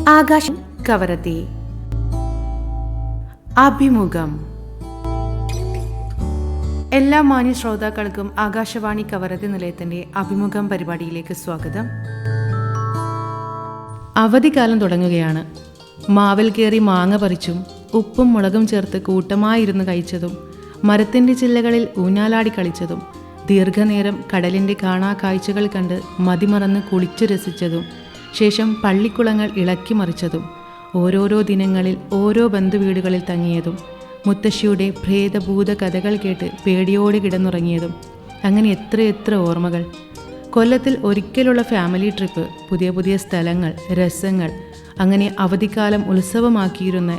ആകാശം കവരത്തി. അഭിമുഖം. എല്ലാ മാന്യ ശ്രോതാക്കൾക്കും ആകാശവാണി കവരത്തി നിലയത്തിന്റെ അഭിമുഖം പരിപാടിയിലേക്ക് സ്വാഗതം. അവധിക്കാലം തുടങ്ങുകയാണ്. മാവിൽ കയറി മാങ്ങ പറിച്ചും ഉപ്പും മുളകും ചേർത്ത് കൂട്ടമായിരുന്നു കഴിച്ചതും മരത്തിന്റെ ചില്ലകളിൽ ഊഞ്ഞാലാടി കളിച്ചതും ദീർഘനേരം കടലിന്റെ കാണാ കാഴ്ചകൾ കണ്ട് മതിമറന്ന് കുളിച്ചു രസിച്ചതും ശേഷം പള്ളിക്കുളങ്ങൾ ഇളക്കി മറിച്ചതും ഓരോരോ ദിനങ്ങളിൽ ഓരോ ബന്ധുവീടുകളിൽ തങ്ങിയതും മുത്തശ്ശിയുടെ ഭേദഭൂത കഥകൾ കേട്ട് പേടിയോടെ കിടന്നുറങ്ങിയതും അങ്ങനെ എത്രയെത്ര ഓർമ്മകൾ. കൊല്ലത്തിൽ ഒരിക്കലുള്ള ഫാമിലി ട്രിപ്പ്, പുതിയ പുതിയ സ്ഥലങ്ങൾ, രസങ്ങൾ, അങ്ങനെ അവധിക്കാലം ഉത്സവമാക്കിയിരുന്ന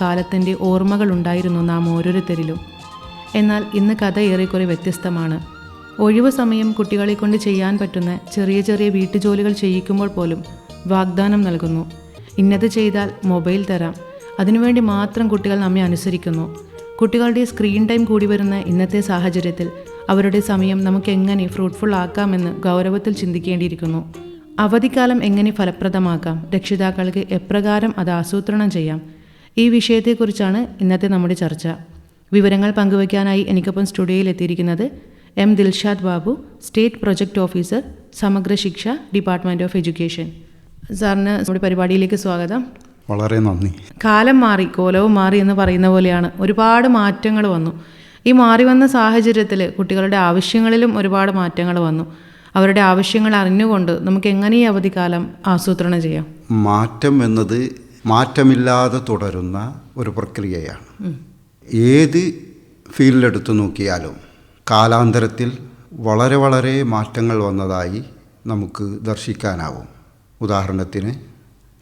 കാലത്തിൻ്റെ ഓർമ്മകളുണ്ടായിരുന്നു നാം ഓരോരുത്തരിലും. എന്നാൽ ഇന്ന് കഥ ഏറെക്കുറെ വ്യത്യസ്തമാണ്. ഒഴിവു സമയം കുട്ടികളെ കൊണ്ട് ചെയ്യാൻ പറ്റുന്ന ചെറിയ ചെറിയ വീട്ടുജോലികൾ ചെയ്യിക്കുമ്പോൾ പോലും വാഗ്ദാനം നൽകുന്നു. ഇന്നത് ചെയ്താൽ മൊബൈൽ തരാം. അതിനുവേണ്ടി മാത്രം കുട്ടികൾ നമ്മെ അനുസരിക്കുന്നു. കുട്ടികളുടെ സ്ക്രീൻ ടൈം കൂടി വരുന്ന ഇന്നത്തെ സാഹചര്യത്തിൽ അവരുടെ സമയം നമുക്ക് എങ്ങനെ ഫ്രൂട്ട്ഫുൾ ആക്കാമെന്ന് ഗൗരവത്തിൽ ചിന്തിക്കേണ്ടിയിരിക്കുന്നു. അവധിക്കാലം എങ്ങനെ ഫലപ്രദമാക്കാം, രക്ഷിതാക്കൾക്ക് എപ്രകാരം അത് ആസൂത്രണം ചെയ്യാം, ഈ വിഷയത്തെക്കുറിച്ചാണ് ഇന്നത്തെ നമ്മുടെ ചർച്ച. വിവരങ്ങൾ പങ്കുവയ്ക്കാനായി എനിക്കൊപ്പം സ്റ്റുഡിയോയിൽ എത്തിയിരിക്കുന്നത് M Dilshad Babu, state project officer, സമഗ്ര ശിക്ഷ, ഡിപ്പാർട്ട്മെൻറ്റ് ഓഫ് എഡ്യൂക്കേഷൻ. സാറിന് നമ്മുടെ പരിപാടിയിലേക്ക് സ്വാഗതം. വളരെ നന്ദി. കാലം മാറി, കോലവും മാറി എന്ന് പറയുന്ന പോലെയാണ്. ഒരുപാട് മാറ്റങ്ങൾ വന്നു. ഈ മാറി വന്ന സാഹചര്യത്തിൽ കുട്ടികളുടെ ആവശ്യങ്ങളിലും ഒരുപാട് മാറ്റങ്ങൾ വന്നു. അവരുടെ ആവശ്യങ്ങൾ അറിഞ്ഞുകൊണ്ട് നമുക്ക് എങ്ങനെ ഈ അവധിക്കാലം ആസൂത്രണം ചെയ്യാം? മാറ്റം എന്നത് മാറ്റമില്ലാതെ തുടരുന്ന ഒരു പ്രക്രിയയാണ്. ഏത് ഫീൽഡിലെടുത്ത് നോക്കിയാലും കാലാന്തരത്തിൽ വളരെ വളരെ മാറ്റങ്ങൾ വന്നതായി നമുക്ക് ദർശിക്കാനാവും. ഉദാഹരണത്തിന്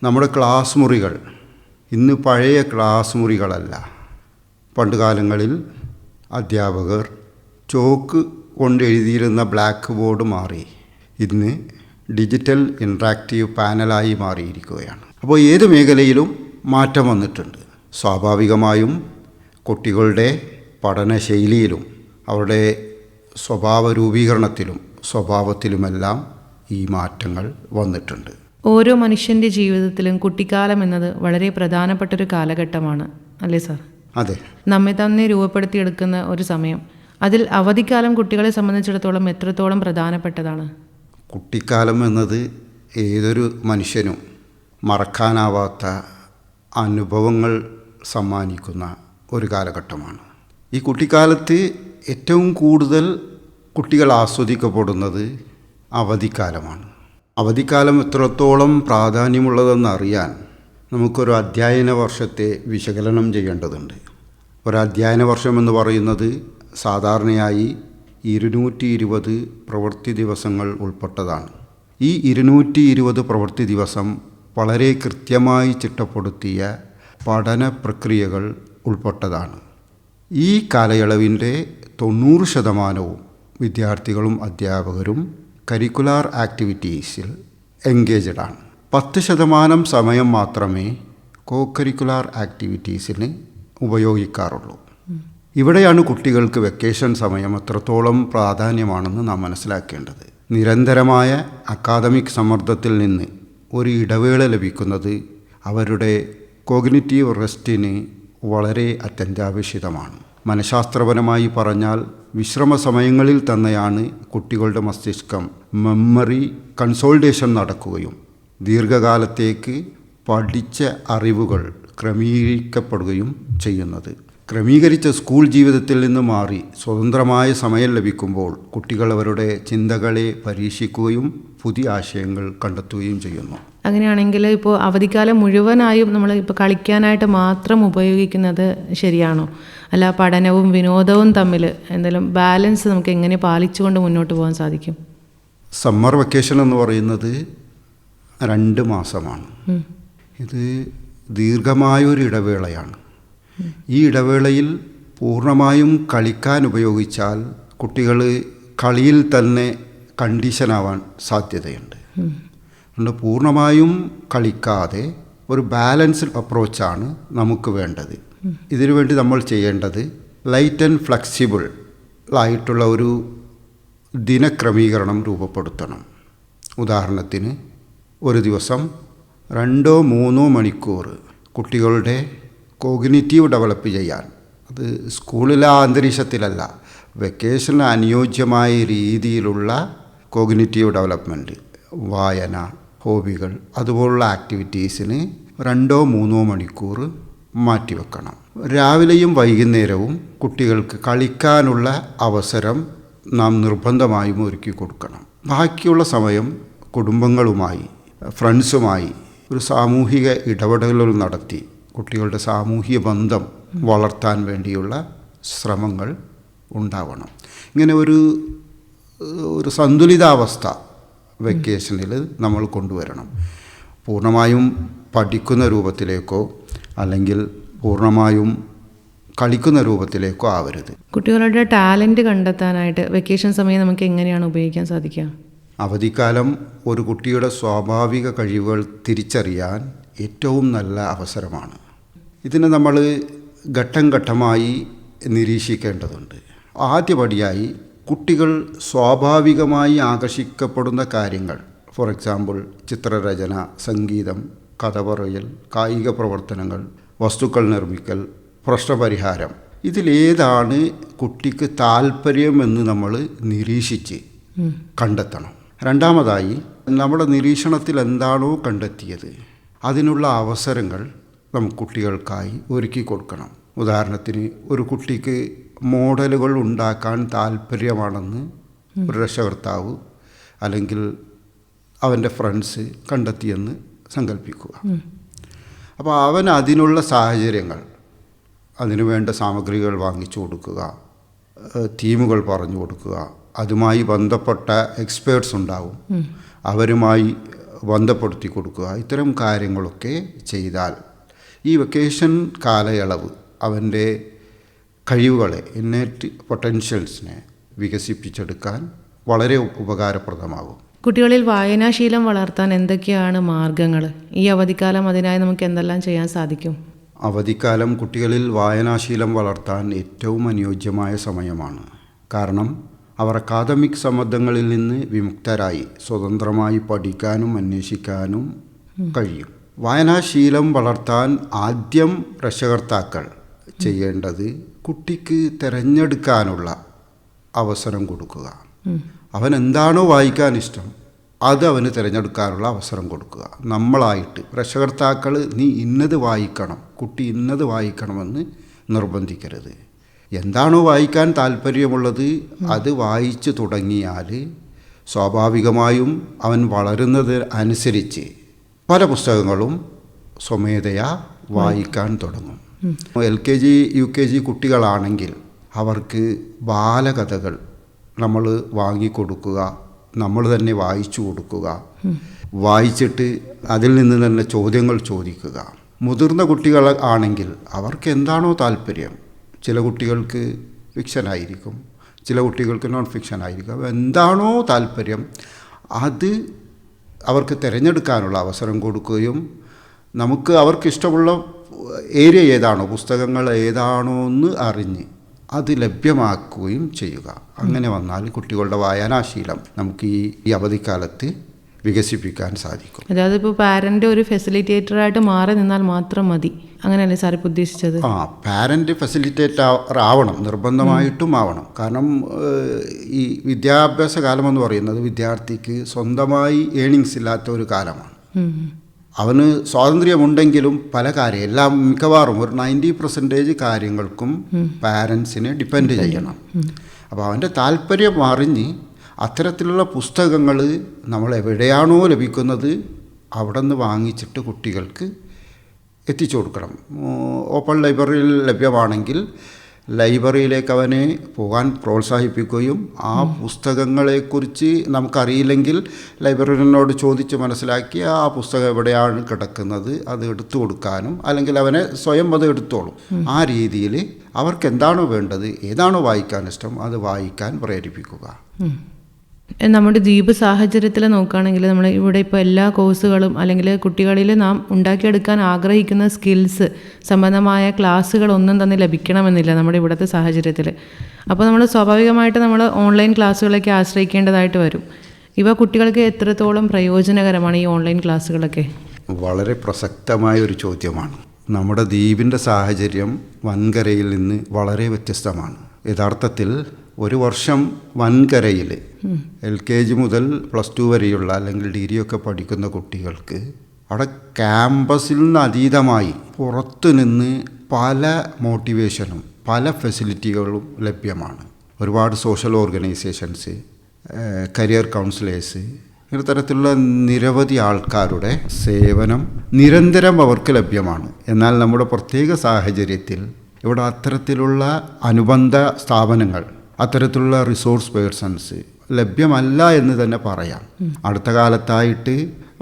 നമ്മുടെ ക്ലാസ് മുറികൾ ഇന്ന് പഴയ ക്ലാസ് മുറികളല്ല. പണ്ടുകാലങ്ങളിൽ അധ്യാപകർ ചോക്ക് കൊണ്ട് എഴുതിയിരുന്ന ബ്ലാക്ക് ബോർഡ് മാറി ഇന്ന് ഡിജിറ്റൽ ഇൻട്രാക്റ്റീവ് പാനലായി മാറിയിരിക്കുകയാണ്. അപ്പോൾ ഏത് മേഖലയിലും മാറ്റം വന്നിട്ടുണ്ട്. സ്വാഭാവികമായും കുട്ടികളുടെ പഠനശൈലിയിലും അവരുടെ സ്വഭാവ രൂപീകരണത്തിലും സ്വഭാവത്തിലുമെല്ലാം ഈ മാറ്റങ്ങൾ വന്നിട്ടുണ്ട്. ഓരോ മനുഷ്യൻ്റെ ജീവിതത്തിലും കുട്ടിക്കാലം എന്നത് വളരെ പ്രധാനപ്പെട്ടൊരു കാലഘട്ടമാണ്, അല്ലേ സാർ? അതെ, നമ്മെ തന്നെ രൂപപ്പെടുത്തിയെടുക്കുന്ന ഒരു സമയം. അതിൽ അവധിക്കാലം കുട്ടികളെ സംബന്ധിച്ചിടത്തോളം എത്രത്തോളം പ്രധാനപ്പെട്ടതാണ്? കുട്ടിക്കാലം എന്നത് ഏതൊരു മനുഷ്യനും മറക്കാനാവാത്ത അനുഭവങ്ങൾ സമ്മാനിക്കുന്ന ഒരു കാലഘട്ടമാണ്. ഈ കുട്ടിക്കാലത്ത് ഏറ്റവും കൂടുതൽ കുട്ടികൾ ആസ്വദിക്കപ്പെടുന്നത് അവധിക്കാലമാണ്. അവധിക്കാലം എത്രത്തോളം പ്രാധാന്യമുള്ളതെന്നറിയാൻ നമുക്കൊരു അധ്യയന വർഷത്തെ വിശകലനം ചെയ്യേണ്ടതുണ്ട്. ഒരു അധ്യയന വർഷം എന്ന് പറയുന്നത് സാധാരണയായി 220 പ്രവൃത്തി ദിവസങ്ങൾ ഉൾപ്പെട്ടതാണ്. ഈ 220 പ്രവൃത്തി ദിവസം വളരെ കൃത്യമായി ചിട്ടപ്പെടുത്തിയ പഠന പ്രക്രിയകൾ ഉൾപ്പെട്ടതാണ്. ഈ കാലയളവിൻ്റെ 90% വിദ്യാർത്ഥികളും അധ്യാപകരും കരിക്കുലാർ ആക്ടിവിറ്റീസിൽ എൻഗേജഡാണ്. 10% സമയം മാത്രമേ കോ കരിക്കുലാർ ആക്ടിവിറ്റീസിന് ഉപയോഗിക്കാറുള്ളൂ. ഇവിടെയാണ് കുട്ടികൾക്ക് വെക്കേഷൻ സമയം എത്രത്തോളം പ്രാധാന്യമാണെന്ന് നാം മനസ്സിലാക്കേണ്ടത്. നിരന്തരമായ അക്കാദമിക് സമ്മർദ്ദത്തിൽ നിന്ന് ഒരു ഇടവേള ലഭിക്കുന്നത് അവരുടെ കോഗ്നിറ്റീവ് റെസ്റ്റിന് വളരെ അത്യന്താപേക്ഷിതമാണ്. മനഃശാസ്ത്രപരമായി പറഞ്ഞാൽ വിശ്രമ സമയങ്ങളിൽ തന്നെയാണ് കുട്ടികളുടെ മസ്തിഷ്കം മെമ്മറി കൺസോൾട്ടേഷൻ നടക്കുകയും ദീർഘകാലത്തേക്ക് പഠിച്ച അറിവുകൾ ക്രമീകരിക്കപ്പെടുകയും ചെയ്യുന്നത്. ക്രമീകരിച്ച സ്കൂൾ ജീവിതത്തിൽ നിന്ന് മാറി സ്വതന്ത്രമായ സമയം ലഭിക്കുമ്പോൾ കുട്ടികൾ അവരുടെ ചിന്തകളെ പരീക്ഷിക്കുകയും പുതിയ ആശയങ്ങൾ കണ്ടെത്തുകയും ചെയ്യുന്നു. അങ്ങനെയാണെങ്കിൽ ഇപ്പോൾ അവധിക്കാലം മുഴുവനായും നമ്മൾ ഇപ്പോൾ കളിക്കാനായിട്ട് മാത്രം ഉപയോഗിക്കുന്നത് ശരിയാണോ? അല്ല, പഠനവും വിനോദവും തമ്മിൽ എന്തെങ്കിലും ബാലൻസ് നമുക്ക് എങ്ങനെ പാലിച്ചുകൊണ്ട് മുന്നോട്ട് പോകാൻ സാധിക്കും? സമ്മർ വെക്കേഷൻ എന്ന് പറയുന്നത് 2 മാസമാണ്. ഇത് ദീർഘമായൊരു ഇടവേളയാണ്. ഈ ഇടവേളയിൽ പൂർണ്ണമായും കളിക്കാൻ ഉപയോഗിച്ചാൽ കുട്ടികൾ കളിയിൽ തന്നെ കണ്ടീഷനാവാൻ സാധ്യതയുണ്ട്. അതുകൊണ്ട് പൂർണ്ണമായും കളിക്കാതെ ഒരു ബാലൻസ്ഡ് അപ്രോച്ചാണ് നമുക്ക് വേണ്ടത്. ഇതിനുവേണ്ടി നമ്മൾ ചെയ്യേണ്ടത് ലൈറ്റ് ആൻഡ് ഫ്ലെക്സിബിൾ ആയിട്ടുള്ള ഒരു ദിനക്രമീകരണം രൂപപ്പെടുത്തണം. ഉദാഹരണത്തിന് ഒരു ദിവസം 2-3 മണിക്കൂർ കുട്ടികളുടെ കോഗ്നിറ്റീവ് ഡെവലപ്പ് ചെയ്യാൻ, അത് സ്കൂളിലെ അന്തരീക്ഷത്തിലല്ല, വെക്കേഷന് അനുയോജ്യമായ രീതിയിലുള്ള കോഗ്നിറ്റീവ് ഡെവലപ്മെൻറ്റ്, വായന, ഹോബികൾ, അതുപോലുള്ള ആക്ടിവിറ്റീസിന് 2-3 മണിക്കൂർ മാറ്റിവെക്കണം. രാവിലെയും വൈകുന്നേരവും കുട്ടികൾക്ക് കളിക്കാനുള്ള അവസരം നാം നിർബന്ധമായും ഒരുക്കി കൊടുക്കണം. ബാക്കിയുള്ള സമയം കുടുംബങ്ങളുമായി, ഫ്രണ്ട്സുമായി ഒരു സാമൂഹിക ഇടപെടലുകൾ നടത്തി കുട്ടികളുടെ സാമൂഹിക ബന്ധം വളർത്താൻ വേണ്ടിയുള്ള ശ്രമങ്ങൾ ഉണ്ടാവണം. ഇങ്ങനെ ഒരു സന്തുലിതാവസ്ഥ വെക്കേഷനിൽ നമ്മൾ കൊണ്ടുവരണം. പൂർണ്ണമായും പഠിക്കുന്ന രൂപത്തിലേക്കോ അല്ലെങ്കിൽ പൂർണ്ണമായും കളിക്കുന്ന രൂപത്തിലേക്കോ ആവരുത്. കുട്ടികളുടെ ടാലൻറ്റ് കണ്ടെത്താനായിട്ട് വെക്കേഷൻ സമയം നമുക്ക് എങ്ങനെയാണ് ഉപയോഗിക്കാൻ സാധിക്കുക? അവധിക്കാലം ഒരു കുട്ടിയുടെ സ്വാഭാവിക കഴിവുകൾ തിരിച്ചറിയാൻ ഏറ്റവും നല്ല അവസരമാണ്. ഇതിനെ നമ്മൾ ഘട്ടം ഘട്ടമായി നിരീക്ഷിക്കേണ്ടതുണ്ട്. ആദ്യപടിയായി കുട്ടികൾ സ്വാഭാവികമായി ആകർഷിക്കപ്പെടുന്ന കാര്യങ്ങൾ, ഫോർ എക്സാമ്പിൾ ചിത്രരചന, സംഗീതം, കഥ പറയൽ, കായിക പ്രവർത്തനങ്ങൾ, വസ്തുക്കൾ നിർമ്മിക്കൽ, പ്രശ്നപരിഹാരം, ഇതിലേതാണ് കുട്ടിക്ക് താല്പര്യമെന്ന് നമ്മൾ നിരീക്ഷിച്ച് കണ്ടെത്തണം. രണ്ടാമതായി നമ്മുടെ നിരീക്ഷണത്തിൽ എന്താണോ കണ്ടെത്തിയത് അതിനുള്ള അവസരങ്ങൾ നമുക്ക് കുട്ടികൾക്കായി ഒരുക്കി കൊടുക്കണം. ഉദാഹരണത്തിന് ഒരു കുട്ടിക്ക് മോഡലുകൾ ഉണ്ടാക്കാൻ താല്പര്യമാണെന്ന് ഒരു രക്ഷകർത്താവ് അല്ലെങ്കിൽ അവൻ്റെ ഫ്രണ്ട്സ് കണ്ടെത്തിയെന്ന് സങ്കല്പിക്കുക. അപ്പോൾ അവൻ അതിനുള്ള സാഹചര്യങ്ങൾ, അതിനു വേണ്ട സാമഗ്രികൾ വാങ്ങിച്ചു കൊടുക്കുക, തീമുകൾ പറഞ്ഞു കൊടുക്കുക, അതുമായി ബന്ധപ്പെട്ട എക്സ്പേർട്സ് ഉണ്ടാവും, അവരുമായി ബന്ധപ്പെടുത്തി കൊടുക്കുക. ഇത്തരം കാര്യങ്ങളൊക്കെ ചെയ്താൽ ഈ വെക്കേഷൻ കാലയളവ് അവൻ്റെ കഴിവുകളെ, ഇന്നേറ്റ് പൊട്ടൻഷ്യൽസിനെ വികസിപ്പിച്ചെടുക്കാൻ വളരെ ഉപകാരപ്രദമാകും. കുട്ടികളിൽ വായനാശീലം വളർത്താൻ എന്തൊക്കെയാണ് മാർഗങ്ങൾ? ഈ അവധിക്കാലം അതിനായി നമുക്ക് എന്തെല്ലാം ചെയ്യാൻ സാധിക്കും? അവധിക്കാലം കുട്ടികളിൽ വായനാശീലം വളർത്താൻ ഏറ്റവും അനുയോജ്യമായ സമയമാണ്. കാരണം അവർ അക്കാദമിക് സമ്മർദ്ദങ്ങളിൽ നിന്ന് വിമുക്തരായി സ്വതന്ത്രമായി പഠിക്കാനും അന്വേഷിക്കാനും കഴിയും. വായനാശീലം വളർത്താൻ ആദ്യം രക്ഷകർത്താക്കൾ ചെയ്യേണ്ടത് കുട്ടിക്ക് തിരഞ്ഞെടുക്കാനുള്ള അവസരം കൊടുക്കുക. അവൻ എന്താണോ വായിക്കാൻ ഇഷ്ടം അത് അവന് തിരഞ്ഞെടുക്കാനുള്ള അവസരം കൊടുക്കുക. നമ്മളായിട്ട് രക്ഷകർത്താക്കൾ നീ ഇന്നത് വായിക്കണം, കുട്ടി ഇന്നത് വായിക്കണമെന്ന് നിർബന്ധിക്കരുത്. എന്താണോ വായിക്കാൻ താല്പര്യമുള്ളത് അത് വായിച്ചു തുടങ്ങിയാൽ സ്വാഭാവികമായും അവൻ വളരുന്നത് അനുസരിച്ച് പല പുസ്തകങ്ങളും സ്വമേധയാ വായിക്കാൻ തുടങ്ങും. LKG UKG കുട്ടികളാണെങ്കിൽ അവർക്ക് ബാലകഥകൾ നമ്മൾ വാങ്ങിക്കൊടുക്കുക, നമ്മൾ തന്നെ വായിച്ചു കൊടുക്കുക, വായിച്ചിട്ട് അതിൽ നിന്ന് തന്നെ ചോദ്യങ്ങൾ ചോദിക്കുക. മുതിർന്ന കുട്ടികൾ ആണെങ്കിൽ അവർക്ക് എന്താണോ താല്പര്യം, ചില കുട്ടികൾക്ക് ഫിക്ഷനായിരിക്കും, ചില കുട്ടികൾക്ക് നോൺ ഫിക്ഷനായിരിക്കും, എന്താണോ താല്പര്യം അത് അവർക്ക് തിരഞ്ഞെടുക്കാനുള്ള അവസരം കൊടുക്കുകയും നമുക്ക് അവർക്കിഷ്ടമുള്ള ഏരിയ ഏതാണോ, പുസ്തകങ്ങൾ ഏതാണോ എന്ന് അറിഞ്ഞ് അത് ലഭ്യമാക്കുകയും ചെയ്യുക. അങ്ങനെ വന്നാൽ കുട്ടികളുടെ വായനാശീലം നമുക്ക് ഈ അവധിക്കാലത്ത് വികസിപ്പിക്കാൻ സാധിക്കും. അതായത് ഇപ്പോൾ പാരൻ്റ് ഒരു ഫെസിലിറ്റേറ്ററായിട്ട് മാറി നിന്നാൽ മാത്രം മതി, അങ്ങനെയല്ലേ സാർ ഇപ്പോൾ ഉദ്ദേശിച്ചത്? പാരൻ്റ് ഫെസിലിറ്റേറ്റർ ആവണം, നിർബന്ധമായിട്ടും ആവണം. കാരണം ഈ വിദ്യാഭ്യാസ കാലം എന്ന് പറയുന്നത് വിദ്യാർത്ഥിക്ക് സ്വന്തമായി ഏണിങ്സ് ഇല്ലാത്ത ഒരു കാലമാണ്. അവന് സ്വാതന്ത്ര്യമുണ്ടെങ്കിലും പല കാര്യം, എല്ലാം മിക്കവാറും ഒരു 90% കാര്യങ്ങൾക്കും പാരൻസിനെ ഡിപ്പെൻഡ് ചെയ്യണം. അപ്പോൾ അവൻ്റെ താല്പര്യം അറിഞ്ഞ് അത്തരത്തിലുള്ള പുസ്തകങ്ങൾ നമ്മൾ എവിടെയാണോ ലഭിക്കുന്നത് അവിടെ നിന്ന് വാങ്ങിച്ചിട്ട് കുട്ടികൾക്ക് എത്തിച്ചു കൊടുക്കണം. ഓപ്പൺ ലൈബ്രറിയിൽ ലഭ്യമാണെങ്കിൽ ലൈബ്രറിയിലേക്ക് അവനെ പോകാൻ പ്രോത്സാഹിപ്പിക്കുകയും ആ പുസ്തകങ്ങളെക്കുറിച്ച് നമുക്കറിയില്ലെങ്കിൽ ലൈബ്രറിയനോട് ചോദിച്ച് മനസ്സിലാക്കി ആ പുസ്തകം എവിടെയാണ് കിടക്കുന്നത് അത് എടുത്തു കൊടുക്കാനും, അല്ലെങ്കിൽ അവനെ സ്വയം അത് എടുത്തോളും. ആ രീതിയിൽ അവർക്ക് എന്താണോ വേണ്ടത്, ഏതാണോ വായിക്കാൻ ഇഷ്ടം അത് വായിക്കാൻ പ്രേരിപ്പിക്കുക. നമ്മുടെ ദ്വീപ് സാഹചര്യത്തിൽ നോക്കുകയാണെങ്കിൽ നമ്മൾ ഇവിടെ ഇപ്പോൾ എല്ലാ കോഴ്സുകളും അല്ലെങ്കിൽ കുട്ടികളിൽ നാം ഉണ്ടാക്കിയെടുക്കാൻ ആഗ്രഹിക്കുന്ന സ്കിൽസ് സംബന്ധമായ ക്ലാസ്സുകളൊന്നും തന്നെ ലഭിക്കണമെന്നില്ല നമ്മുടെ ഇവിടുത്തെ സാഹചര്യത്തിൽ. അപ്പോൾ നമ്മൾ സ്വാഭാവികമായിട്ട് നമ്മൾ ഓൺലൈൻ ക്ലാസ്സുകളൊക്കെ ആശ്രയിക്കേണ്ടതായിട്ട് വരും. ഇവ കുട്ടികൾക്ക് എത്രത്തോളം പ്രയോജനകരമാണ് ഈ ഓൺലൈൻ ക്ലാസ്സുകളൊക്കെ? വളരെ പ്രസക്തമായ ഒരു ചോദ്യമാണ്. നമ്മുടെ ദ്വീപിൻ്റെ സാഹചര്യം വൻകരയിൽ നിന്ന് വളരെ വ്യത്യസ്തമാണ്. യഥാർത്ഥത്തിൽ ഒരു വർഷം വൻകരയിൽ LKG മുതൽ +2 വരെയുള്ള അല്ലെങ്കിൽ ഡിഗ്രി ഒക്കെ പഠിക്കുന്ന കുട്ടികൾക്ക് അവിടെ ക്യാമ്പസിൽ നിന്ന് അതീതമായി പുറത്തു നിന്ന് പല മോട്ടിവേഷനും പല ഫെസിലിറ്റികളും ലഭ്യമാണ്. ഒരുപാട് സോഷ്യൽ ഓർഗനൈസേഷൻസ്, കരിയർ കൗൺസിലേഴ്സ്, ഇങ്ങനെ തരത്തിലുള്ള നിരവധി ആൾക്കാരുടെ സേവനം നിരന്തരം അവർക്ക് ലഭ്യമാണ്. എന്നാൽ നമ്മുടെ പ്രത്യേക സാഹചര്യത്തിൽ ഇവിടെ അത്തരത്തിലുള്ള അനുബന്ധ സ്ഥാപനങ്ങൾ, അത്തരത്തിലുള്ള റിസോഴ്സ് പേഴ്സൺസ് ലഭ്യമല്ല എന്ന് തന്നെ പറയാം. അടുത്ത കാലത്തായിട്ട്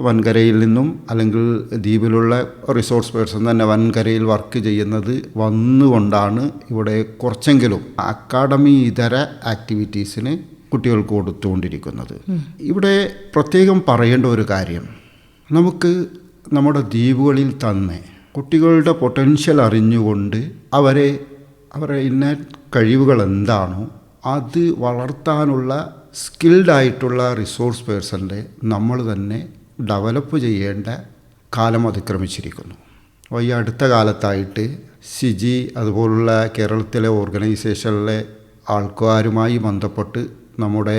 വൻകരയിൽ നിന്നും അല്ലെങ്കിൽ ദ്വീപിലുള്ള റിസോഴ്സ് പേഴ്സൺ തന്നെ വൻകരയിൽ വർക്ക് ചെയ്യുന്നത് വന്നുകൊണ്ടാണ് ഇവിടെ കുറച്ചെങ്കിലും അക്കാഡമി ഇതര ആക്ടിവിറ്റീസിന് കുട്ടികൾക്ക് കൊടുത്തുകൊണ്ടിരിക്കുന്നത്. ഇവിടെ പ്രത്യേകം പറയേണ്ട ഒരു കാര്യം, നമുക്ക് നമ്മുടെ ദ്വീപുകളിൽ തന്നെ കുട്ടികളുടെ പൊട്ടൻഷ്യൽ അറിഞ്ഞുകൊണ്ട് അവരുടെ ഇന്ന കഴിവുകൾ എന്താണോ അത് വളർത്താനുള്ള സ്കിൽഡായിട്ടുള്ള റിസോഴ്സ് പേഴ്സൻ്റെ നമ്മൾ തന്നെ ഡെവലപ്പ് ചെയ്യേണ്ട കാലം അതിക്രമിച്ചിരിക്കുന്നു. അപ്പോൾ ഈ അടുത്ത കാലത്തായിട്ട് സിജി അതുപോലുള്ള കേരളത്തിലെ ഓർഗനൈസേഷനിലെ ആൾക്കാരുമായി ബന്ധപ്പെട്ട് നമ്മുടെ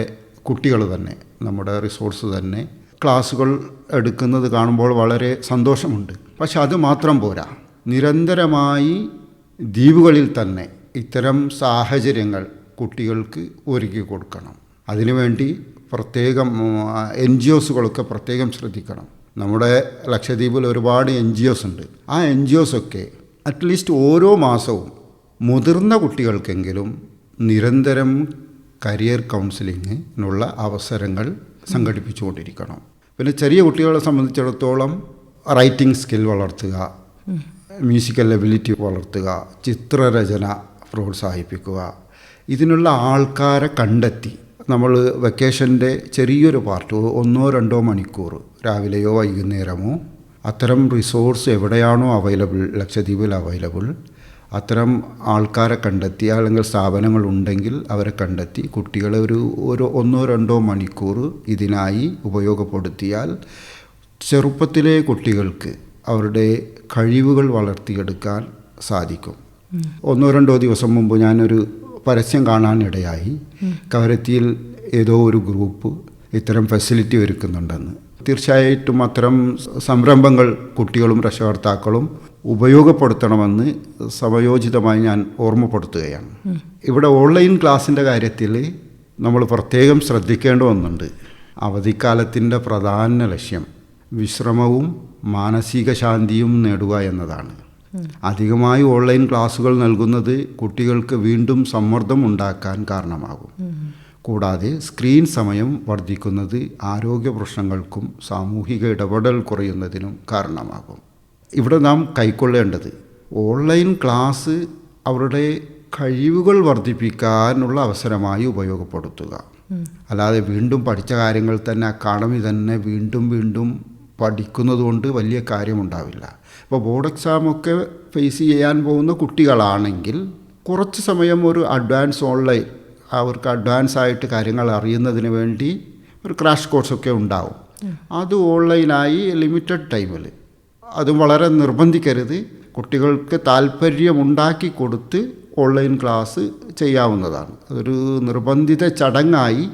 കുട്ടികൾ തന്നെ, നമ്മുടെ റിസോഴ്സ് തന്നെ ക്ലാസ്സുകൾ എടുക്കുന്നത് കാണുമ്പോൾ വളരെ സന്തോഷമുണ്ട്. പക്ഷെ അത് മാത്രം പോരാ, നിരന്തരമായി ദ്വീപുകളിൽ തന്നെ ഇത്തരം സാഹചര്യങ്ങൾ കുട്ടികൾക്ക് ഒരുക്കി കൊടുക്കണം. അതിനുവേണ്ടി പ്രത്യേകം NGOസുകളൊക്കെ പ്രത്യേകം ശ്രദ്ധിക്കണം. നമ്മുടെ ലക്ഷദ്വീപിൽ ഒരുപാട് NGOs ഉണ്ട്. ആ NGOസൊക്കെ അറ്റ്ലീസ്റ്റ് ഓരോ മാസവും മുതിർന്ന കുട്ടികൾക്കെങ്കിലും നിരന്തരം കരിയർ കൗൺസിലിങ്ങിനുള്ള അവസരങ്ങൾ സംഘടിപ്പിച്ചുകൊണ്ടിരിക്കണം. പിന്നെ ചെറിയ കുട്ടികളെ സംബന്ധിച്ചിടത്തോളം റൈറ്റിംഗ് സ്കിൽ വളർത്തുക, മ്യൂസിക്കൽ എബിലിറ്റി വളർത്തുക, ചിത്രരചന പ്രോത്സാഹിപ്പിക്കുക. ഇതിനുള്ള ആൾക്കാരെ കണ്ടെത്തി നമ്മൾ വെക്കേഷൻ്റെ ചെറിയൊരു പാർട്ട് 1-2 മണിക്കൂർ രാവിലെയോ വൈകുന്നേരമോ അത്തരം റിസോഴ്സ് എവിടെയാണോ അവൈലബിൾ, ലക്ഷദ്വീപിൽ അവൈലബിൾ, അത്തരം ആൾക്കാരെ കണ്ടെത്തി അല്ലെങ്കിൽ സ്ഥാപനങ്ങളുണ്ടെങ്കിൽ അവരെ കണ്ടെത്തി കുട്ടികളെ ഒരു 1-2 മണിക്കൂർ ഇതിനായി ഉപയോഗപ്പെടുത്തിയാൽ ചെറുപ്പത്തിലെ കുട്ടികൾക്ക് അവരുടെ കഴിവുകൾ വളർത്തിയെടുക്കാൻ സാധിക്കും. 1-2 ദിവസം മുമ്പ് ഞാനൊരു പരസ്യം കാണാനിടയായി. കവരത്തിയിൽ ഏതോ ഒരു ഗ്രൂപ്പ് ഇത്തരം ഫെസിലിറ്റി ഒരുക്കുന്നുണ്ടെന്ന്. തീർച്ചയായിട്ടും അത്തരം സംരംഭങ്ങൾ കുട്ടികളും രക്ഷകർത്താക്കളും ഉപയോഗപ്പെടുത്തണമെന്ന് സമയോചിതമായി ഞാൻ ഓർമ്മപ്പെടുത്തുകയാണ്. ഇവിടെ ഓൺലൈൻ ക്ലാസ്സിൻ്റെ കാര്യത്തിൽ നമ്മൾ പ്രത്യേകം ശ്രദ്ധിക്കേണ്ട ഒന്നുണ്ട്. അവധിക്കാലത്തിൻ്റെ പ്രധാന ലക്ഷ്യം വിശ്രമവും മാനസിക ശാന്തിയും നേടുക എന്നതാണ്. അധികമായി ഓൺലൈൻ ക്ലാസ്സുകൾ നൽകുന്നത് കുട്ടികൾക്ക് വീണ്ടും സമ്മർദ്ദം ഉണ്ടാക്കാൻ കാരണമാകും. കൂടാതെ സ്ക്രീൻ സമയം വർദ്ധിക്കുന്നത് ആരോഗ്യ പ്രശ്നങ്ങൾക്കും സാമൂഹിക ഇടപെടൽ കുറയുന്നതിനും കാരണമാകും. ഇവിടെ നാം കൈക്കൊള്ളേണ്ടത് ഓൺലൈൻ ക്ലാസ് അവരുടെ കഴിവുകൾ വർദ്ധിപ്പിക്കാനുള്ള അവസരമായി ഉപയോഗപ്പെടുത്തുക. അല്ലാതെ വീണ്ടും പഠിച്ച കാര്യങ്ങൾ തന്നെ അക്കാഡമി തന്നെ വീണ്ടും വീണ്ടും പഠിക്കുന്നതുകൊണ്ട് വലിയ കാര്യമുണ്ടാവില്ല. ഇപ്പോൾ ബോർഡ് എക്സാമൊക്കെ ഫേസ് ചെയ്യാൻ പോകുന്ന കുട്ടികളാണെങ്കിൽ കുറച്ച് സമയം ഒരു അഡ്വാൻസ് ഓൺലൈൻ, അവർക്ക് അഡ്വാൻസ് ആയിട്ട് കാര്യങ്ങൾ അറിയുന്നതിന് വേണ്ടി ഒരു ക്രാഷ് കോഴ്സൊക്കെ ഉണ്ടാവും. അത് ഓൺലൈനായി ലിമിറ്റഡ് ടൈമിൽ, അതും വളരെ നിർബന്ധിക്കരുത്, കുട്ടികൾക്ക് താല്പര്യമുണ്ടാക്കി കൊടുത്ത് ഓൺലൈൻ ക്ലാസ് ചെയ്യാവുന്നതാണ്. അതൊരു നിർബന്ധിത ചടങ്ങായി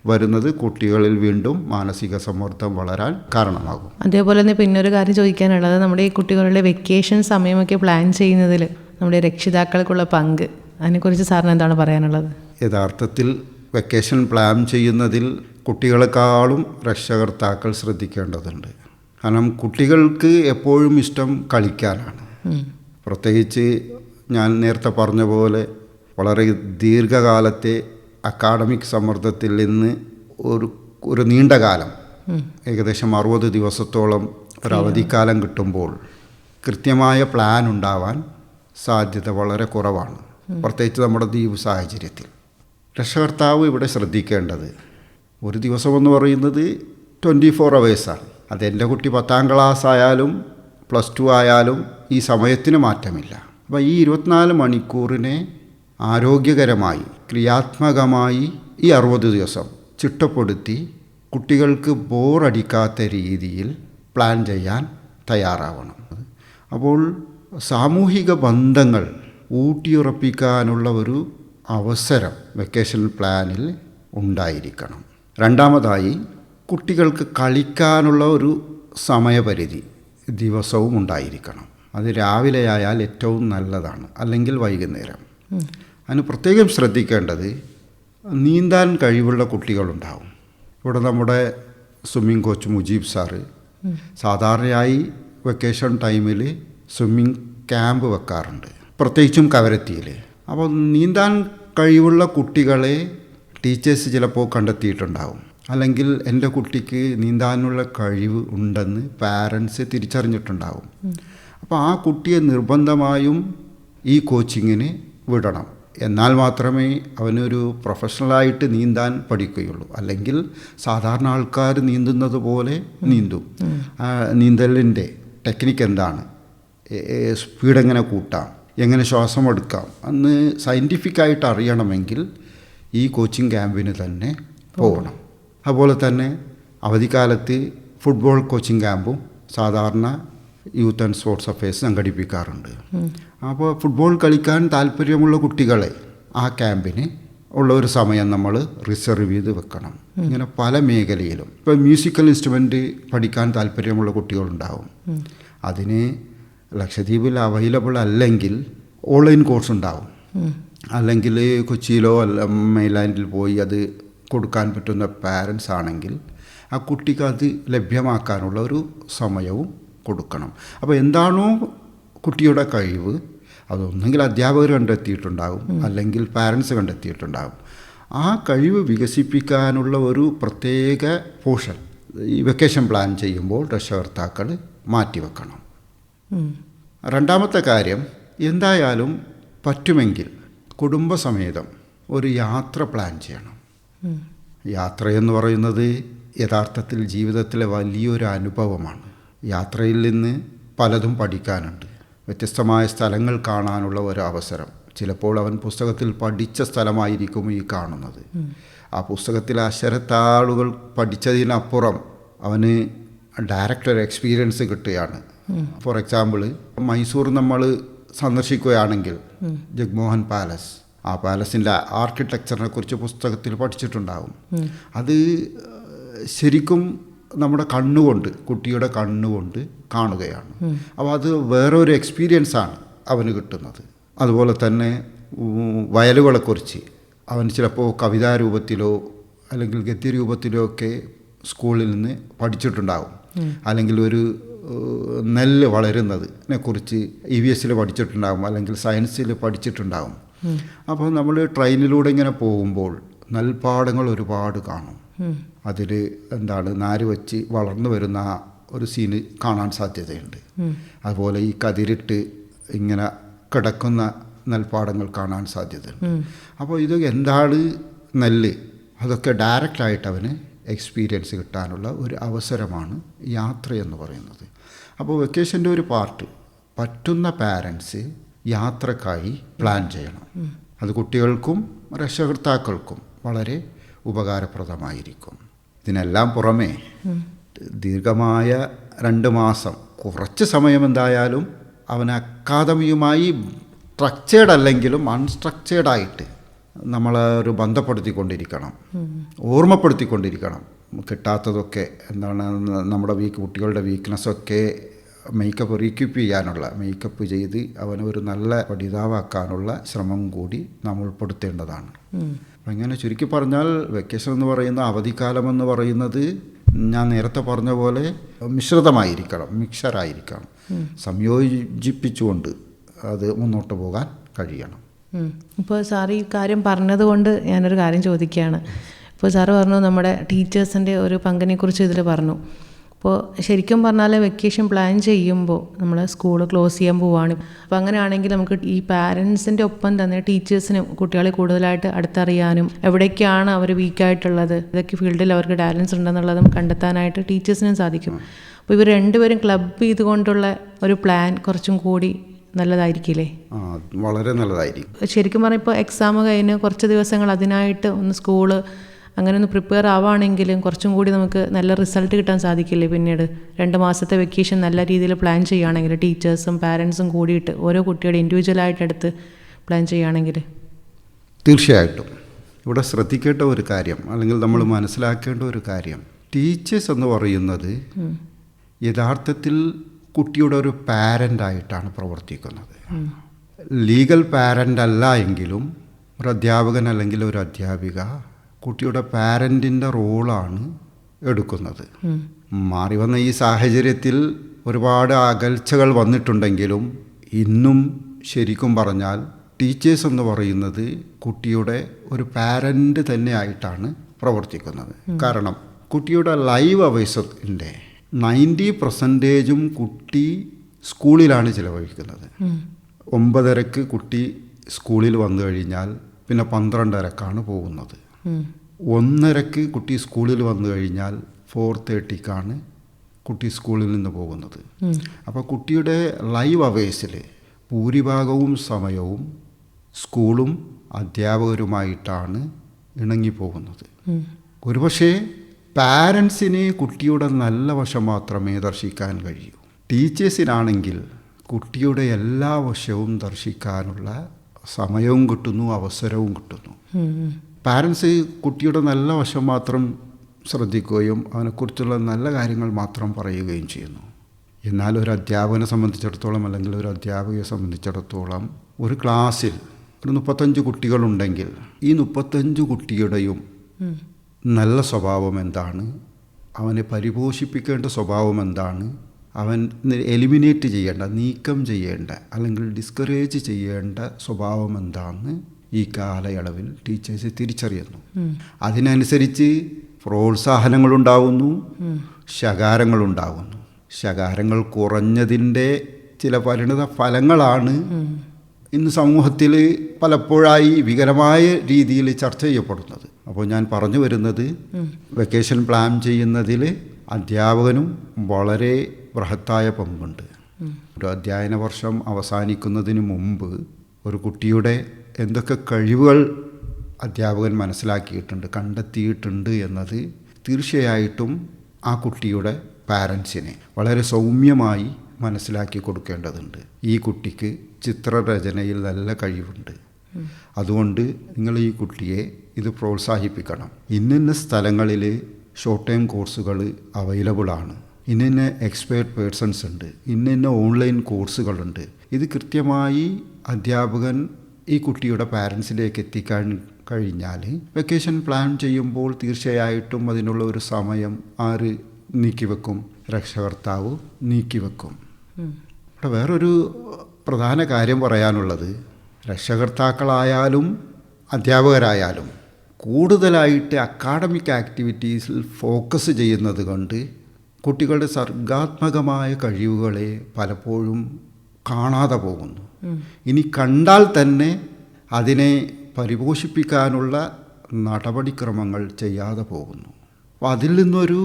വരുന്നത് കുട്ടികളിൽ വീണ്ടും മാനസിക സമ്മർദ്ദം വളരാൻ കാരണമാകും. അതേപോലെ തന്നെ പിന്നെ ഒരു കാര്യം ചോദിക്കാനുള്ളത്, നമ്മുടെ ഈ കുട്ടികളുടെ വെക്കേഷൻ സമയമൊക്കെ പ്ലാൻ ചെയ്യുന്നതിൽ നമ്മുടെ രക്ഷിതാക്കൾക്കുള്ള പങ്ക്, അതിനെക്കുറിച്ച് സാറിന് എന്താണ് പറയാനുള്ളത്? യഥാർത്ഥത്തിൽ വെക്കേഷൻ പ്ലാൻ ചെയ്യുന്നതിൽ കുട്ടികളെക്കാളും രക്ഷകർത്താക്കൾ ശ്രദ്ധിക്കേണ്ടതുണ്ട്. കാരണം കുട്ടികൾക്ക് എപ്പോഴും ഇഷ്ടം കളിക്കാനാണ്. പ്രത്യേകിച്ച് ഞാൻ നേരത്തെ പറഞ്ഞ പോലെ വളരെ ദീർഘകാലത്തെ അക്കാഡമിക് സമ്മർദ്ദത്തിൽ നിന്ന് ഒരു നീണ്ട കാലം, ഏകദേശം 60 ദിവസത്തോളം ഒരു അവധിക്കാലം കിട്ടുമ്പോൾ കൃത്യമായ പ്ലാൻ ഉണ്ടാവാൻ സാധ്യത വളരെ കുറവാണ്. പ്രത്യേകിച്ച് നമ്മുടെ ദ്വീപ് സാഹചര്യത്തിൽ രക്ഷകർത്താവ് ഇവിടെ ശ്രദ്ധിക്കേണ്ടത്, ഒരു ദിവസമെന്ന് പറയുന്നത് 24 hours. അതെൻ്റെ കുട്ടി 10ാം ക്ലാസ് ആയാലും +2 ആയാലും ഈ സമയത്തിന് മാറ്റമില്ല. അപ്പോൾ ഈ 24 മണിക്കൂറിനെ ആരോഗ്യകരമായി ക്രിയാത്മകമായി ഈ 60 ദിവസം ചിട്ടപ്പെടുത്തി കുട്ടികൾക്ക് ബോറടിക്കാത്ത രീതിയിൽ പ്ലാൻ ചെയ്യാൻ തയ്യാറാവണം. അപ്പോൾ സാമൂഹിക ബന്ധങ്ങൾ ഊട്ടിയുറപ്പിക്കാനുള്ള ഒരു അവസരം വെക്കേഷൻ പ്ലാനിൽ ഉണ്ടായിരിക്കണം. രണ്ടാമതായി, കുട്ടികൾക്ക് കളിക്കാനുള്ള ഒരു സമയപരിധി ദിവസവും ഉണ്ടായിരിക്കണം. അത് രാവിലെ ആയാൽ ഏറ്റവും നല്ലതാണ്, അല്ലെങ്കിൽ വൈകുന്നേരം. അതിന് പ്രത്യേകം ശ്രദ്ധിക്കേണ്ടത്, നീന്താൻ കഴിവുള്ള കുട്ടികളുണ്ടാവും. ഇവിടെ നമ്മുടെ സ്വിമ്മിംഗ് കോച്ച് മുജീബ് സാറ് സാധാരണയായി വെക്കേഷൻ ടൈമിൽ സ്വിമ്മിംഗ് ക്യാമ്പ് വെക്കാറുണ്ട്, പ്രത്യേകിച്ചും കവരത്തിയിൽ. അപ്പോൾ നീന്താൻ കഴിവുള്ള കുട്ടികളെ ടീച്ചേഴ്സ് ചിലപ്പോൾ കണ്ടെത്തിയിട്ടുണ്ടാവും, അല്ലെങ്കിൽ എൻ്റെ കുട്ടിക്ക് നീന്താനുള്ള കഴിവ് ഉണ്ടെന്ന് പാരൻസ് തിരിച്ചറിഞ്ഞിട്ടുണ്ടാവും. അപ്പോൾ ആ കുട്ടിയെ നിർബന്ധമായും ഈ കോച്ചിങ്ങിന് വിടണം. എന്നാൽ മാത്രമേ അവനൊരു പ്രൊഫഷണലായിട്ട് നീന്താൻ പഠിക്കുകയുള്ളൂ. അല്ലെങ്കിൽ സാധാരണ ആൾക്കാർ നീന്തുന്നത് പോലെ നീന്തും. നീന്തലിൻ്റെ ടെക്നിക്ക് എന്താണ്, സ്പീഡ് എങ്ങനെ കൂട്ടാം, എങ്ങനെ ശ്വാസം എടുക്കാം എന്ന് സയൻറ്റിഫിക്കായിട്ട് അറിയണമെങ്കിൽ ഈ കോച്ചിങ് ക്യാമ്പിന് തന്നെ പോകണം. അതുപോലെ തന്നെ അവധിക്കാലത്ത് ഫുട്ബോൾ കോച്ചിങ് ക്യാമ്പും സാധാരണ യൂത്ത് ആൻഡ് സ്പോർട്സ് അഫയേഴ്സ് സംഘടിപ്പിക്കാറുണ്ട്. അപ്പോൾ ഫുട്ബോൾ കളിക്കാൻ താല്പര്യമുള്ള കുട്ടികളെ ആ ക്യാമ്പിന് ഉള്ള ഒരു സമയം നമ്മൾ റിസർവ് ചെയ്ത് വെക്കണം. ഇങ്ങനെ പല മേഖലയിലും ഇപ്പോൾ മ്യൂസിക്കൽ ഇൻസ്ട്രുമെൻ്റ് പഠിക്കാൻ താല്പര്യമുള്ള കുട്ടികളുണ്ടാവും. അതിന് ലക്ഷദ്വീപിൽ അവൈലബിൾ അല്ലെങ്കിൽ ഓൺലൈൻ കോഴ്സ് ഉണ്ടാവും, അല്ലെങ്കിൽ കൊച്ചിയിലോ അല്ല മെയിൻലാൻഡിൽ പോയി അത് കൊടുക്കാൻ പറ്റുന്ന പാരൻസ് ആണെങ്കിൽ ആ കുട്ടിക്ക് അത് ലഭ്യമാക്കാനുള്ള ഒരു സമയവും കൊടുക്കണം. അപ്പോൾ എന്താണോ കുട്ടിയുടെ കഴിവ്, അതൊന്നെങ്കിൽ അധ്യാപകർ കണ്ടെത്തിയിട്ടുണ്ടാകും, അല്ലെങ്കിൽ പാരൻസ് കണ്ടെത്തിയിട്ടുണ്ടാകും. ആ കഴിവ് വികസിപ്പിക്കാനുള്ള ഒരു പ്രത്യേക പോർഷൻ ഈ വെക്കേഷൻ പ്ലാൻ ചെയ്യുമ്പോൾ രക്ഷകർത്താക്കൾ മാറ്റിവെക്കണം. രണ്ടാമത്തെ കാര്യം, എന്തായാലും പറ്റുമെങ്കിൽ കുടുംബസമേതം ഒരു യാത്ര പ്ലാൻ ചെയ്യണം. യാത്രയെന്ന് പറയുന്നത് യഥാർത്ഥത്തിൽ ജീവിതത്തിലെ വലിയൊരു അനുഭവമാണ്. യാത്രയിൽ നിന്ന് പലതും പഠിക്കാനുണ്ട്. വ്യത്യസ്തമായ സ്ഥലങ്ങൾ കാണാനുള്ള ഒരു അവസരം. ചിലപ്പോൾ അവൻ പുസ്തകത്തിൽ പഠിച്ച സ്ഥലമായിരിക്കും ഈ കാണുന്നത്. ആ പുസ്തകത്തിലെ അക്ഷരത്താളുകൾ പഠിച്ചതിനപ്പുറം അവന് ഡയറക്റ്റ് ഒരു എക്സ്പീരിയൻസ് കിട്ടുകയാണ്. ഫോർ എക്സാമ്പിൾ, മൈസൂർ നമ്മൾ സന്ദർശിക്കുകയാണെങ്കിൽ ജഗ്മോഹൻ പാലസ്, ആ പാലസിൻ്റെ ആർക്കിടെക്ചറിനെ കുറിച്ച് പുസ്തകത്തിൽ പഠിച്ചിട്ടുണ്ടാകും. അത് ശരിക്കും നമ്മുടെ കണ്ണുകൊണ്ട്, കുട്ടിയുടെ കണ്ണുകൊണ്ട് കാണുകയാണ്. അപ്പോൾ അത് വേറൊരു എക്സ്പീരിയൻസാണ് അവന് കിട്ടുന്നത്. അതുപോലെ തന്നെ വയലുകളെക്കുറിച്ച് അവൻ ചിലപ്പോൾ കവിതാരൂപത്തിലോ അല്ലെങ്കിൽ ഗദ്യരൂപത്തിലോ ഒക്കെ സ്കൂളിൽ നിന്ന് പഠിച്ചിട്ടുണ്ടാകും. അല്ലെങ്കിൽ ഒരു നെല്ല് വളരുന്നതിനെ കുറിച്ച് EVS പഠിച്ചിട്ടുണ്ടാകും, അല്ലെങ്കിൽ സയൻസിൽ പഠിച്ചിട്ടുണ്ടാകും. അപ്പോൾ നമ്മൾ ട്രെയിനിലൂടെ ഇങ്ങനെ പോകുമ്പോൾ നെൽപ്പാടങ്ങൾ ഒരുപാട് കാണും. അതിൽ എന്താണ്, നാര് വെച്ച് വളർന്നു വരുന്ന ഒരു സീന് കാണാൻ സാധ്യതയുണ്ട്. അതുപോലെ ഈ കതിരിട്ട് ഇങ്ങനെ കിടക്കുന്ന നെൽപ്പാടങ്ങൾ കാണാൻ സാധ്യതയുണ്ട്. അപ്പോൾ ഇത് എന്താണ് നെല്ല്, അതൊക്കെ ഡയറക്റ്റായിട്ട് അവന് എക്സ്പീരിയൻസ് കിട്ടാനുള്ള ഒരു അവസരമാണ് യാത്രയെന്ന് പറയുന്നത്. അപ്പോൾ വെക്കേഷൻ്റെ ഒരു പാർട്ട് പറ്റുന്ന പാരൻസ് യാത്രക്കായി പ്ലാൻ ചെയ്യണം. അത് കുട്ടികൾക്കും രക്ഷകർത്താക്കൾക്കും വളരെ ഉപകാരപ്രദമായിരിക്കും. ഇതിനെല്ലാം പുറമേ ദീർഘമായ 2 മാസം കുറച്ച് സമയം എന്തായാലും അവൻ അക്കാദമിയുമായി സ്ട്രക്ചേർഡ് അല്ലെങ്കിലും അൺസ്ട്രക്ചേർഡായിട്ട് നമ്മളൊരു ബന്ധപ്പെടുത്തിക്കൊണ്ടിരിക്കണം, ഓർമ്മപ്പെടുത്തിക്കൊണ്ടിരിക്കണം. കിട്ടാത്തതൊക്കെ എന്താണ്, നമ്മുടെ കുട്ടികളുടെ വീക്ക്നെസ്സൊക്കെ മേക്കപ്പ് റീക്യൂപ്പ് ചെയ്യാനുള്ള, മേക്കപ്പ് ചെയ്ത് അവനൊരു നല്ല പഠിതാവാക്കാനുള്ള ശ്രമം കൂടി നമ്മൾ ഉൾപ്പെടുത്തേണ്ടതാണ്. അപ്പം ഇങ്ങനെ ചുരുക്കി പറഞ്ഞാൽ വെക്കേഷൻ എന്ന് പറയുന്ന അവധിക്കാലമെന്ന് പറയുന്നത് ഞാൻ നേരത്തെ പറഞ്ഞ പോലെ മിശ്രിതമായിരിക്കണം, മിക്സറായിരിക്കണം. സംയോജിപ്പിച്ചുകൊണ്ട് അത് മുന്നോട്ട് പോകാൻ കഴിയണം. ഇപ്പോൾ സാർ ഈ കാര്യം പറഞ്ഞതുകൊണ്ട് ഞാനൊരു കാര്യം ചോദിക്കുകയാണ്. ഇപ്പോൾ സാറ് പറഞ്ഞു നമ്മുടെ ടീച്ചേഴ്സിൻ്റെ ഒരു പങ്കിനെക്കുറിച്ച് ഇതിൽ പറഞ്ഞു. അപ്പോൾ ശരിക്കും പറഞ്ഞാൽ വെക്കേഷൻ പ്ലാൻ ചെയ്യുമ്പോൾ നമ്മൾ സ്കൂൾ ക്ലോസ് ചെയ്യാൻ പോവുകയാണ്. അപ്പോൾ അങ്ങനെയാണെങ്കിൽ നമുക്ക് ഈ പാരൻസിൻ്റെ ഒപ്പം തന്നെ ടീച്ചേഴ്സിനും കുട്ടികളെ കൂടുതലായിട്ട് അടുത്തറിയാനും എവിടേക്കാണ് അവർ വീക്കായിട്ടുള്ളത്, ഇതൊക്കെ ഫീൽഡിൽ അവർക്ക് ടാലൻസ് ഉണ്ടെന്നുള്ളതും കണ്ടെത്താനായിട്ട് ടീച്ചേഴ്സിനും സാധിക്കും. അപ്പോൾ ഇവർ രണ്ടുപേരും ക്ലബ് ചെയ്തുകൊണ്ടുള്ള ഒരു പ്ലാൻ കുറച്ചും കൂടി നല്ലതായിരിക്കില്ലേ? വളരെ നല്ലതായിരിക്കും. ശരിക്കും പറഞ്ഞാൽ ഇപ്പോൾ എക്സാം കഴിഞ്ഞ് കുറച്ച് ദിവസങ്ങൾ അതിനായിട്ട് ഒന്ന് സ്കൂള് അങ്ങനെ ഒന്ന് പ്രിപ്പയർ ആവുകയാണെങ്കിലും കുറച്ചും കൂടി നമുക്ക് നല്ല റിസൾട്ട് കിട്ടാൻ സാധിക്കില്ലേ പിന്നീട്? 2 മാസത്തെ വെക്കേഷൻ നല്ല രീതിയിൽ പ്ലാൻ ചെയ്യുകയാണെങ്കിൽ ടീച്ചേഴ്സും പാരൻസും കൂടിയിട്ട് ഓരോ കുട്ടിയുടെ ഇൻഡിവിജ്വലായിട്ട് എടുത്ത് പ്ലാൻ ചെയ്യുകയാണെങ്കിൽ. തീർച്ചയായിട്ടും ഇവിടെ ശ്രദ്ധിക്കേണ്ട ഒരു കാര്യം, അല്ലെങ്കിൽ നമ്മൾ മനസ്സിലാക്കേണ്ട ഒരു കാര്യം, ടീച്ചേഴ്സ് എന്ന് പറയുന്നത് യഥാർത്ഥത്തിൽ കുട്ടിയുടെ ഒരു പാരൻ്റായിട്ടാണ് പ്രവർത്തിക്കുന്നത്. ലീഗൽ പാരൻ്റ് അല്ല എങ്കിലും ഒരു അധ്യാപകൻ അല്ലെങ്കിൽ ഒരു അധ്യാപിക കുട്ടിയുടെ പാരൻറ്റിൻ്റെ റോളാണ് എടുക്കുന്നത്. മാറി വന്ന ഈ സാഹചര്യത്തിൽ ഒരുപാട് അകൽച്ചകൾ വന്നിട്ടുണ്ടെങ്കിലും ഇന്നും ശരിക്കും പറഞ്ഞാൽ ടീച്ചേഴ്സ് എന്ന് പറയുന്നത് കുട്ടിയുടെ ഒരു പാരൻ്റ് തന്നെ ആയിട്ടാണ് പ്രവർത്തിക്കുന്നത്. കാരണം കുട്ടിയുടെ ലൈവ് അവേഴ്സിൻ്റെ 90% കുട്ടി സ്കൂളിലാണ് ചിലവഴിക്കുന്നത്. 9:30 കുട്ടി സ്കൂളിൽ വന്നു കഴിഞ്ഞാൽ പിന്നെ 12:30 പോകുന്നത്. 1:30 കുട്ടി സ്കൂളിൽ വന്നു കഴിഞ്ഞാൽ 4:30 കുട്ടി സ്കൂളിൽ നിന്ന് പോകുന്നത്. അപ്പോൾ കുട്ടിയുടെ ലൈവ് അവേഴ്സിൽ ഭൂരിഭാഗവും സമയവും സ്കൂളും അധ്യാപകരുമായിട്ടാണ് ഇണങ്ങിപ്പോകുന്നത്. ഒരുപക്ഷെ പാരൻസിന് കുട്ടിയുടെ നല്ല വശം മാത്രമേ ദർശിക്കാൻ കഴിയൂ. ടീച്ചേഴ്സിനാണെങ്കിൽ കുട്ടിയുടെ എല്ലാ വശവും ദർശിക്കാനുള്ള സമയവും കിട്ടുന്നു, അവസരവും കിട്ടുന്നു. പാരൻസ് കുട്ടിയുടെ നല്ല വശം മാത്രം ശ്രദ്ധിക്കുകയും അവനെക്കുറിച്ചുള്ള നല്ല കാര്യങ്ങൾ മാത്രം പറയുകയും ചെയ്യുന്നു. എന്നാൽ ഒരു അധ്യാപകനെ സംബന്ധിച്ചിടത്തോളം അല്ലെങ്കിൽ ഒരു അധ്യാപികയെ സംബന്ധിച്ചിടത്തോളം ഒരു ക്ലാസ്സിൽ ഒരു 35 കുട്ടികളുണ്ടെങ്കിൽ ഈ 35 കുട്ടിയുടെയും നല്ല സ്വഭാവം എന്താണ്, അവനെ പരിപോഷിപ്പിക്കേണ്ട സ്വഭാവം എന്താണ്, അവൻ എലിമിനേറ്റ് ചെയ്യേണ്ട, നീക്കം ചെയ്യേണ്ട അല്ലെങ്കിൽ ഡിസ്കറേജ് ചെയ്യേണ്ട സ്വഭാവം എന്താണെന്ന് ഈ കാലയളവിൽ ടീച്ചേഴ്സ് തിരിച്ചറിയുന്നു. അതിനനുസരിച്ച് പ്രോത്സാഹനങ്ങളുണ്ടാവുന്നു, ശകാരങ്ങളുണ്ടാവുന്നു. ശകാരങ്ങൾ കുറഞ്ഞതിൻ്റെ ചില പരിണിത ഫലങ്ങളാണ് ഇന്ന് സമൂഹത്തിൽ പലപ്പോഴായി വികലമായ രീതിയിൽ ചർച്ച ചെയ്യപ്പെടുന്നത്. അപ്പോൾ ഞാൻ പറഞ്ഞു വരുന്നത്, വെക്കേഷൻ പ്ലാൻ ചെയ്യുന്നതിൽ അധ്യാപകനും വളരെ ബൃഹത്തായ പങ്കുണ്ട്. ഒരു അധ്യയന വർഷം അവസാനിക്കുന്നതിന് മുമ്പ് ഒരു കുട്ടിയുടെ എന്തൊക്കെ കഴിവുകൾ അധ്യാപകൻ മനസ്സിലാക്കിയിട്ടുണ്ട്, കണ്ടെത്തിയിട്ടുണ്ട് എന്നത് തീർച്ചയായിട്ടും ആ കുട്ടിയുടെ പാരൻസിനെ വളരെ സൗമ്യമായി മനസ്സിലാക്കി കൊടുക്കേണ്ടതുണ്ട്. ഈ കുട്ടിക്ക് ചിത്രരചനയിൽ നല്ല കഴിവുണ്ട്, അതുകൊണ്ട് നിങ്ങൾ ഈ കുട്ടിയെ ഇത് പ്രോത്സാഹിപ്പിക്കണം. ഇന്നിന്ന സ്ഥലങ്ങളിൽ ഷോർട്ട് ടൈം കോഴ്സുകൾ അവൈലബിളാണ്, ഇന്നിന്ന എക്സ്പേർട്ട് പേഴ്സൺസ് ഉണ്ട്, ഇന്നിന്ന ഓൺലൈൻ കോഴ്സുകളുണ്ട്. ഇത് കൃത്യമായി അധ്യാപകൻ ഈ കുട്ടിയുടെ പാരൻസിലേക്ക് എത്തിക്കാൻ കഴിഞ്ഞാൽ വെക്കേഷൻ പ്ലാൻ ചെയ്യുമ്പോൾ തീർച്ചയായിട്ടും അതിനുള്ള ഒരു സമയം ആര് നീക്കിവെക്കും? രക്ഷകർത്താവ് നീക്കിവെക്കും. ഇവിടെ വേറൊരു പ്രധാന കാര്യം പറയാനുള്ളത്, രക്ഷകർത്താക്കളായാലും അധ്യാപകരായാലും കൂടുതലായിട്ട് അക്കാഡമിക് ആക്ടിവിറ്റീസിൽ ഫോക്കസ് ചെയ്യുന്നത് കൊണ്ട് കുട്ടികളുടെ സർഗാത്മകമായ കഴിവുകളെ പലപ്പോഴും കാണാതെ പോകുന്നു. ഇനി കണ്ടാൽ തന്നെ അതിനെ പരിപോഷിപ്പിക്കാനുള്ള നടപടിക്രമങ്ങൾ ചെയ്യാതെ പോകുന്നു. അപ്പോൾ അതിൽ നിന്നൊരു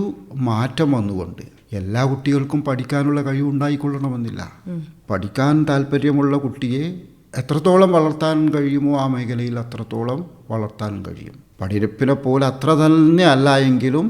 മാറ്റം വന്നുകൊണ്ട് എല്ലാ കുട്ടികൾക്കും പഠിക്കാനുള്ള കഴിവുണ്ടായിക്കൊള്ളണമെന്നില്ല. പഠിക്കാൻ താല്പര്യമുള്ള കുട്ടിയെ എത്രത്തോളം വളർത്താൻ കഴിയുമോ ആ മേഖലയിൽ അത്രത്തോളം വളർത്താൻ കഴിയും. പഠിപ്പിനെ പോലെ അത്ര തന്നെ അല്ല എങ്കിലും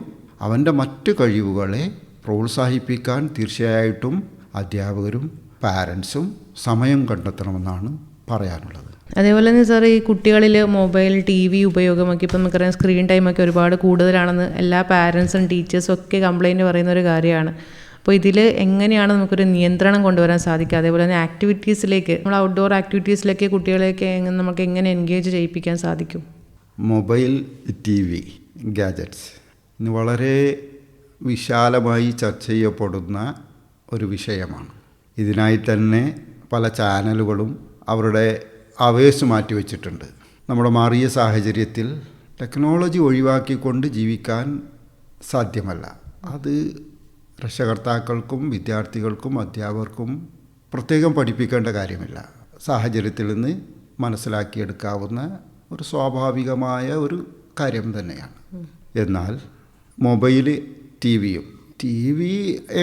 അവൻ്റെ മറ്റ് കഴിവുകളെ പ്രോത്സാഹിപ്പിക്കാൻ തീർച്ചയായിട്ടും അധ്യാപകരും പാരൻസും സമയം കണ്ടെത്തണമെന്നാണ് പറയാനുള്ളത്. അതേപോലെ തന്നെ സാർ, ഈ കുട്ടികളിൽ മൊബൈൽ TV ഉപയോഗമൊക്കെ ഇപ്പം നമുക്കറിയാം, സ്ക്രീൻ ടൈമൊക്കെ ഒരുപാട് കൂടുതലാണെന്ന് എല്ലാ പാരൻസും ടീച്ചേഴ്സും ഒക്കെ കംപ്ലൈൻറ്റ് പറയുന്ന ഒരു കാര്യമാണ്. അപ്പോൾ ഇതിൽ എങ്ങനെയാണ് നമുക്കൊരു നിയന്ത്രണം കൊണ്ടുവരാൻ സാധിക്കുക? അതേപോലെ തന്നെ ആക്ടിവിറ്റീസിലേക്ക്, നമ്മൾ ഔട്ട്ഡോർ ആക്ടിവിറ്റീസിലേക്ക് കുട്ടികളെയൊക്കെ നമുക്ക് എങ്ങനെ എൻഗേജ് ചെയ്യിപ്പിക്കാൻ സാധിക്കും? മൊബൈൽ TV ഗാജറ്റ്സ് ഇന്ന് വളരെ വിശാലമായി ചർച്ച ചെയ്യപ്പെടുന്ന ഒരു വിഷയമാണ്. ഇതിനായി തന്നെ പല ചാനലുകളും അവരുടെ അവേഴ്സ് മാറ്റിവെച്ചിട്ടുണ്ട്. നമ്മുടെ മാറിയ സാഹചര്യത്തിൽ ടെക്നോളജി ഒഴിവാക്കിക്കൊണ്ട് ജീവിക്കാൻ സാധ്യമല്ല. അത് രക്ഷകർത്താക്കൾക്കും വിദ്യാർത്ഥികൾക്കും അധ്യാപകർക്കും പ്രത്യേകം പഠിപ്പിക്കേണ്ട കാര്യമില്ല. സാഹചര്യത്തിൽ നിന്ന് മനസ്സിലാക്കിയെടുക്കാവുന്ന ഒരു സ്വാഭാവികമായ ഒരു കാര്യം തന്നെയാണ്. എന്നാൽ മൊബൈൽ TV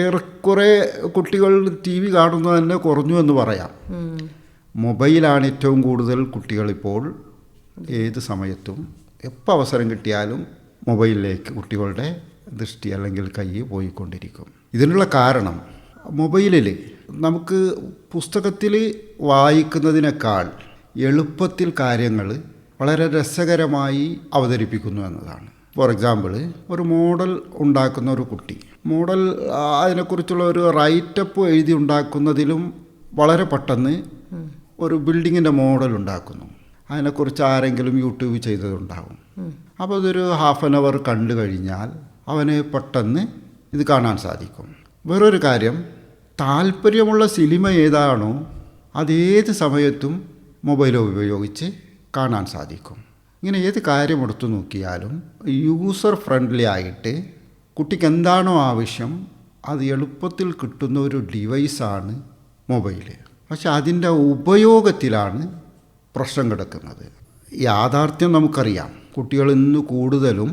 ഏറെക്കുറെ കുട്ടികൾ TV കാണുന്നത് തന്നെ കുറഞ്ഞു എന്ന് പറയാം. മൊബൈലാണ് ഏറ്റവും കൂടുതൽ കുട്ടികളിപ്പോൾ ഏത് സമയത്തും എപ്പോൾ അവസരം കിട്ടിയാലും മൊബൈലിലേക്ക് കുട്ടികളുടെ ദൃഷ്ടി അല്ലെങ്കിൽ കൈ പോയിക്കൊണ്ടിരിക്കും. ഇതിനുള്ള കാരണം മൊബൈലിൽ നമുക്ക് പുസ്തകത്തിൽ വായിക്കുന്നതിനേക്കാൾ എളുപ്പത്തിൽ കാര്യങ്ങൾ വളരെ രസകരമായി അവതരിപ്പിക്കുന്നു എന്നതാണ്. ഫോർ എക്സാമ്പിൾ, ഒരു മോഡൽ ഉണ്ടാക്കുന്ന ഒരു കുട്ടി മോഡൽ അതിനെക്കുറിച്ചുള്ള ഒരു റൈറ്റപ്പ് എഴുതി ഉണ്ടാക്കുന്നതിലും വളരെ പെട്ടെന്ന് ഒരു ബിൽഡിങ്ങിൻ്റെ മോഡൽ ഉണ്ടാക്കുന്നു. അതിനെക്കുറിച്ച് ആരെങ്കിലും യൂട്യൂബ് ചെയ്തതുണ്ടാവും. അപ്പോൾ അതൊരു ഹാഫ് ആൻ അവർ കണ്ടു കഴിഞ്ഞാൽ അവന് പെട്ടെന്ന് ഇത് കാണാൻ സാധിക്കും. വേറൊരു കാര്യം, താല്പര്യമുള്ള സിനിമ ഏതാണോ അതേത് സമയത്തും മൊബൈൽ ഉപയോഗിച്ച് കാണാൻ സാധിക്കും. ഇങ്ങനെ ഏത് കാര്യം എടുത്തു നോക്കിയാലും യൂസർ ഫ്രണ്ട്ലി ആയിട്ട് കുട്ടിക്ക് എന്താണോ ആവശ്യം അത് എളുപ്പത്തിൽ കിട്ടുന്ന ഒരു ഡിവൈസാണ് മൊബൈൽ. പക്ഷെ അതിൻ്റെ ഉപയോഗത്തിലാണ് പ്രശ്നം കിടക്കുന്നത്. യാഥാർത്ഥ്യം നമുക്കറിയാം. കുട്ടികൾ ഇന്ന് കൂടുതലും